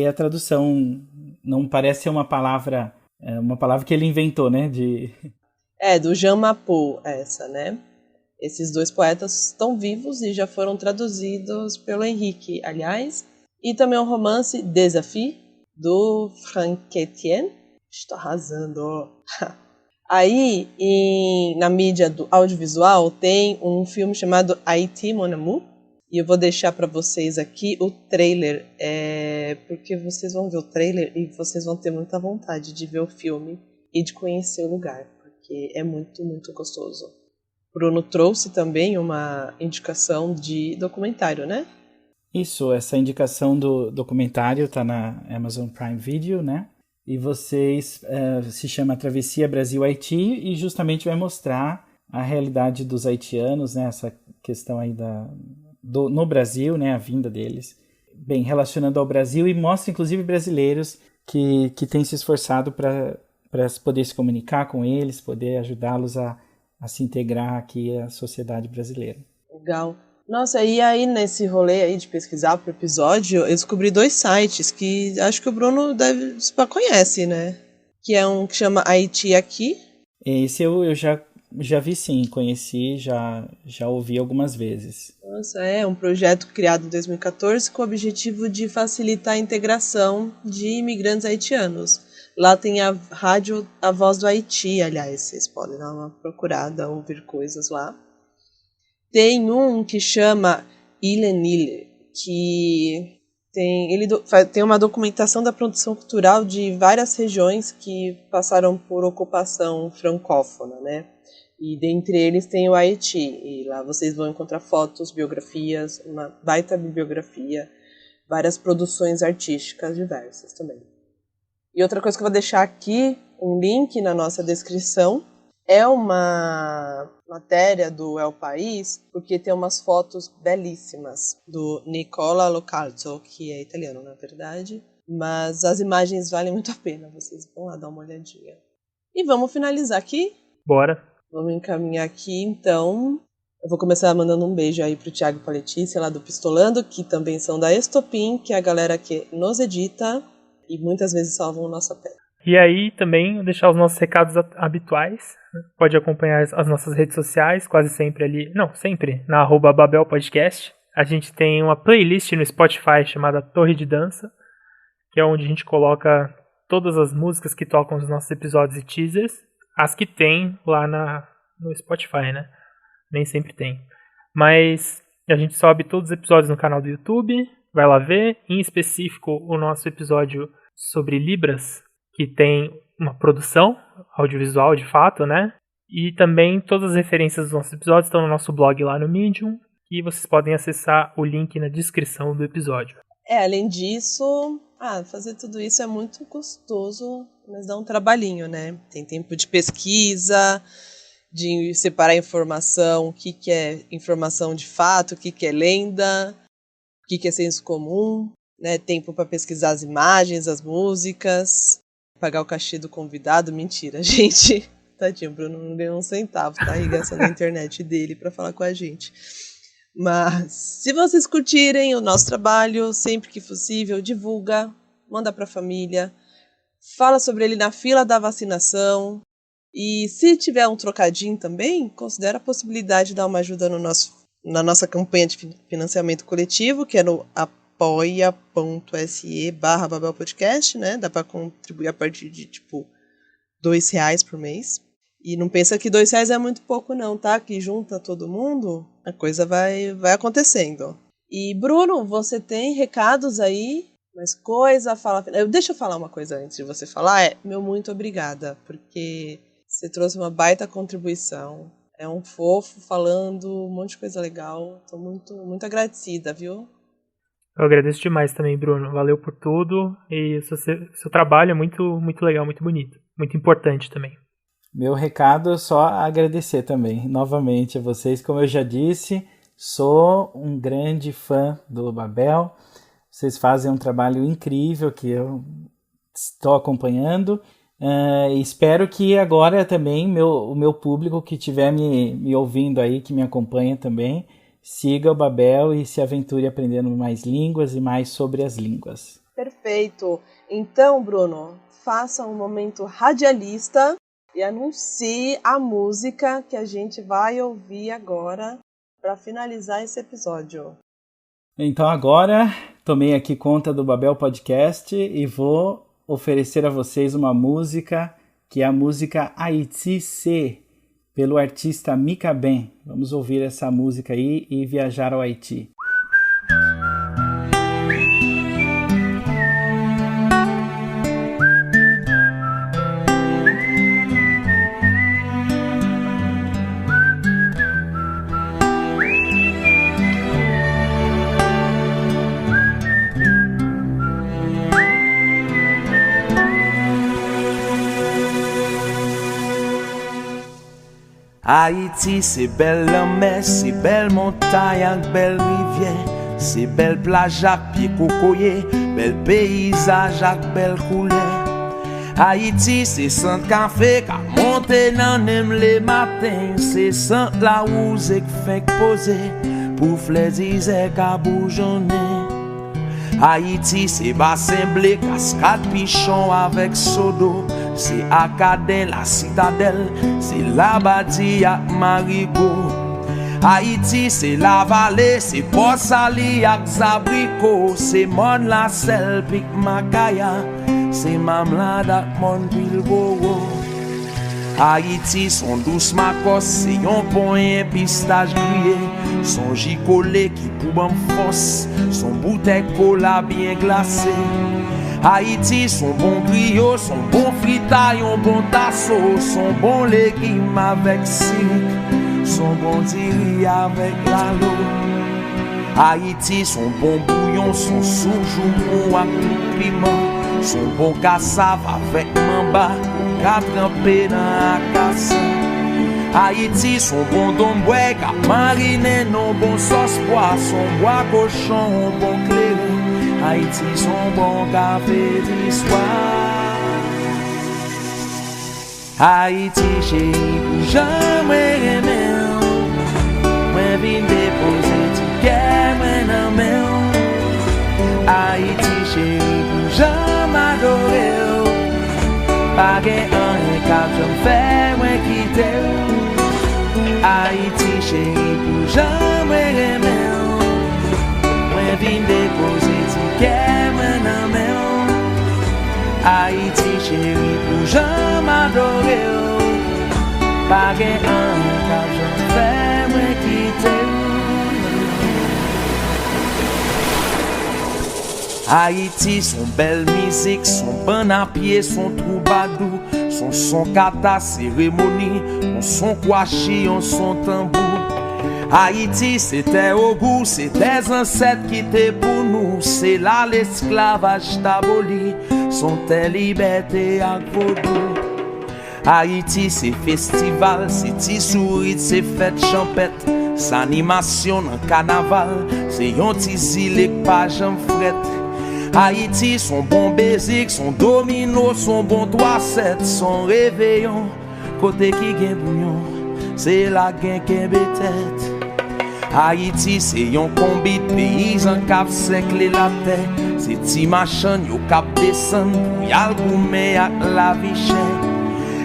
a tradução, não parece ser uma palavra que ele inventou, né? Do Jean Mapou, essa, né? Esses dois poetas estão vivos e já foram traduzidos pelo Henrique, aliás. E também o romance Desafio, do Franck Etienne. Estou arrasando, ó. Aí, na mídia do audiovisual, tem um filme chamado Haiti, Mon Amour. E eu vou deixar para vocês aqui o trailer, porque vocês vão ver o trailer e vocês vão ter muita vontade de ver o filme e de conhecer o lugar, porque é muito, muito gostoso. Bruno trouxe também uma indicação de documentário, né? Isso, essa indicação do documentário está na Amazon Prime Video, né? E se chama Travessia Brasil-Haiti e justamente vai mostrar a realidade dos haitianos, né? Essa questão aí no Brasil, né? A vinda deles. Bem, relacionando ao Brasil e mostra inclusive brasileiros que têm se esforçado para poder se comunicar com eles, poder ajudá-los a se integrar aqui à sociedade brasileira. Legal. Nossa, e aí nesse rolê aí de pesquisar pro episódio, eu descobri 2 sites que acho que o Bruno conhece, né? Que é um que chama Haiti Aqui. Esse eu já vi sim, conheci, já ouvi algumas vezes. Nossa, é um projeto criado em 2014 com o objetivo de facilitar a integração de imigrantes haitianos. Lá tem a rádio A Voz do Haiti, aliás, vocês podem dar uma procurada, ouvir coisas lá. Tem um que chama Ilenile, que tem uma documentação da produção cultural de várias regiões que passaram por ocupação francófona, né? E dentre eles tem o Haiti, e lá vocês vão encontrar fotos, biografias, uma baita bibliografia, várias produções artísticas diversas também. E outra coisa que eu vou deixar aqui, um link na nossa descrição, é uma matéria do El País, porque tem umas fotos belíssimas do Nicola Localzo, que é italiano, na verdade. Mas as imagens valem muito a pena, vocês vão lá dar uma olhadinha. E vamos finalizar aqui? Bora. Vamos encaminhar aqui, então. Eu vou começar mandando um beijo aí pro Thiago e pra Letícia, lá do Pistolando, que também são da Estopim, que é a galera que nos edita e muitas vezes salvam a nossa pele. E aí também deixar os nossos recados habituais. Pode acompanhar as nossas redes sociais, quase sempre ali, não, sempre, na @babelpodcast. A gente tem uma playlist no Spotify chamada Torre de Dança, que é onde a gente coloca todas as músicas que tocam nos nossos episódios e teasers, as que tem lá no Spotify, né? Nem sempre tem. Mas a gente sobe todos os episódios no canal do YouTube, vai lá ver, em específico o nosso episódio sobre Libras, que tem uma produção audiovisual de fato, né? E também todas as referências dos nossos episódios estão no nosso blog lá no Medium, e vocês podem acessar o link na descrição do episódio. Além disso, fazer tudo isso é muito custoso, mas dá um trabalhinho, né? Tem tempo de pesquisa, de separar informação, o que é informação de fato, o que é lenda, o que é senso comum, né? Tempo para pesquisar as imagens, as músicas, pagar o cachê do convidado. Mentira, gente. Tadinho, o Bruno não ganhou um centavo, tá aí gastando a internet dele pra falar com a gente. Mas se vocês curtirem o nosso trabalho, sempre que possível, divulga, manda pra família, fala sobre ele na fila da vacinação. E se tiver um trocadinho também, considera a possibilidade de dar uma ajuda na nossa campanha de financiamento coletivo, que é no apoia.se/babelpodcast, né? Dá para contribuir a partir de, R$2 por mês. E não pensa que R$2 é muito pouco não, tá? Que junta todo mundo, a coisa vai acontecendo. E, Bruno, você tem recados aí? Mais coisa? Deixa eu falar uma coisa antes de você falar. Meu muito obrigada, porque você trouxe uma baita contribuição. É um fofo falando um monte de coisa legal. Tô muito, muito agradecida, viu? Eu agradeço demais também, Bruno. Valeu por tudo. E seu trabalho é muito, muito legal, muito bonito. Muito importante também. Meu recado é só agradecer também, novamente, a vocês. Como eu já disse, sou um grande fã do Babel. Vocês fazem um trabalho incrível que eu estou acompanhando. Espero que agora também o meu público que estiver me ouvindo aí, que me acompanha também, siga o Babel e se aventure aprendendo mais línguas e mais sobre as línguas. Perfeito. Então, Bruno, faça um momento radialista e anuncie a música que a gente vai ouvir agora para finalizar esse episódio. Então agora tomei aqui conta do Babel Podcast e vou oferecer a vocês uma música que é a música Haïti C, pelo artista Mika Ben. Vamos ouvir essa música aí e viajar ao Haiti. Haïti, c'est belle la mer, c'est belle montagne avec belle rivière, c'est belle plage avec pied cocoyer, belle paysage avec belle couleur. Haïti, c'est sant café qui monte dans nem les matins, c'est sant la rose qui fait poser pour flézir qui bourgeonner. Haïti, c'est bassin blé, cascade pichon avec sodo. C'est Acadien, la citadelle, c'est la bâtie à Marigot. Haïti, c'est la vallée, c'est Port-Sali à Zabrico. C'est Mon la Selle, Pic Macaya, c'est Mamlade à Mon-Bilboro. Haïti, son douce macos, c'est yon point pistache grillé. Son gicolé qui pousse en force, son bouteille cola bien glacée. Haïti, son bon griot, son bon fritaille, un bon tasso, son bon légume avec sirik, son bon diri avec lalo. Haïti, son bon bouillon, son soujou avec piment, son bon cassave avec mamba, qu'a trempé dans la casse. Haïti, son bon domboué, qu'a mariné non bon sauce pois, son bois cochon, bon clairin. Haïti, son bon café d'histoire. Haïti, chérie, pour jamais aimer. Moi, vine déposer ticket, moi, non, mais. Haïti, chérie, pour jamais adorer. Pas qu'un cap, je me fais, moi, quitter. Haïti, chérie, pour jamais aimer. Moi, vine déposer Haïti chérie pour jamais adorer. Pas qu'un cap je fais me quitter. Haïti son belle musique, son bon à pied, son troubadour, son kata cérémonie, son kwashi, son tambour. Haïti, c'était au goût, c'est des ancêtres qui étaient pour nous. C'est là l'esclavage aboli, sont tes libertés à vaudou. Haïti, c'est festival, c'est tisourit, c'est fête champette. C'est animation dans carnaval, c'est yon tizilé pas j'en fret. Haïti, son bon baiser, son domino, son bon 3-7, son réveillon. kote ki gen bouillon, se la gen betet. Haïti c'est yon combi de paysan kap sekle la terre. C'est ti machan yo kap descend pou yal goume ak la vie chère.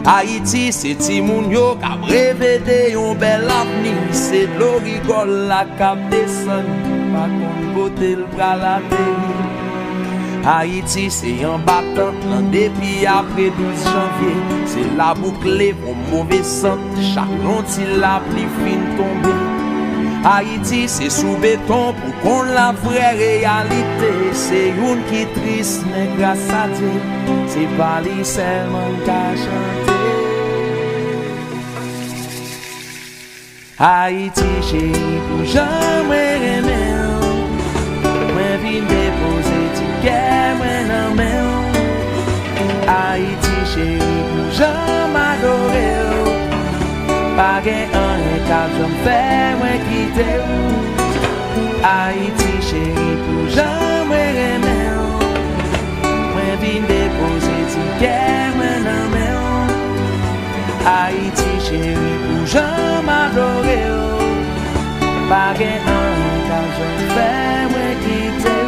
Haïti c'est ti moun yo kap revede yon bel avenir. C'est de l'eau rigole la kap descend, pa kon kote l pral atterrir. Haïti c'est yon battant nan depi après 12 janvier. C'est la boucle pour mauvais sang, chaque lonti la pli fin tombe. Haïti c'est sous béton pour qu'on la vraie réalité. C'est une qui triste mais grâce à Dieu, c'est pas lui seulement qu'à chanter. Haïti chérie pour jamais aimer. Moi vin déposer ticket moi nan men. Haïti chérie pour jamais adorer. Pa gen an kap jom fè mwen kite ou. Haïti chéri pou jan mwen remè ou. Mwen vin depose tikè mwen nan mè ou. Haïti chéri pou jan m'adore ou. Pa gen an kap jom fè mwen kite ou.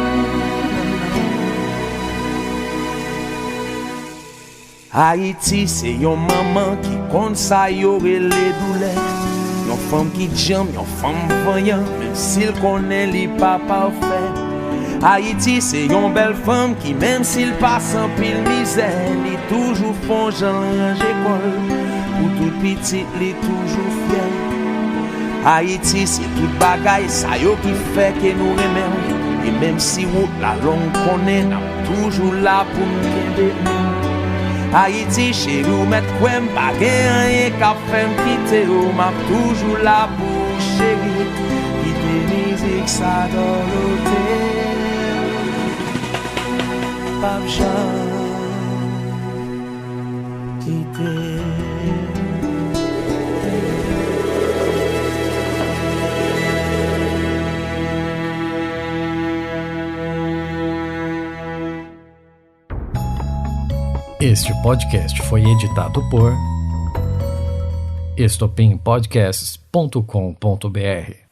Haïti c'est yon maman qui compte sa yore les douleurs. Yon femme qui jam, yon femme voyant, même s'il connaît li pas parfait. Haïti c'est yon belle femme qui même s'il passe en pile misère, li toujours font Jean range école. Pour tout petit li toujours fier. Haïti c'est tout bagaille ça yo qui fait que nous remercions. Et même si route la longue connaît, n'a toujours là pour nous aider. Haïti chéri ou met kouem pa gen rien ka fèm kite ou. M'a toujours là pour chéri, kite musique sa dolote. Pap jan kite. Este podcast foi editado por estopimpodcasts.com.br.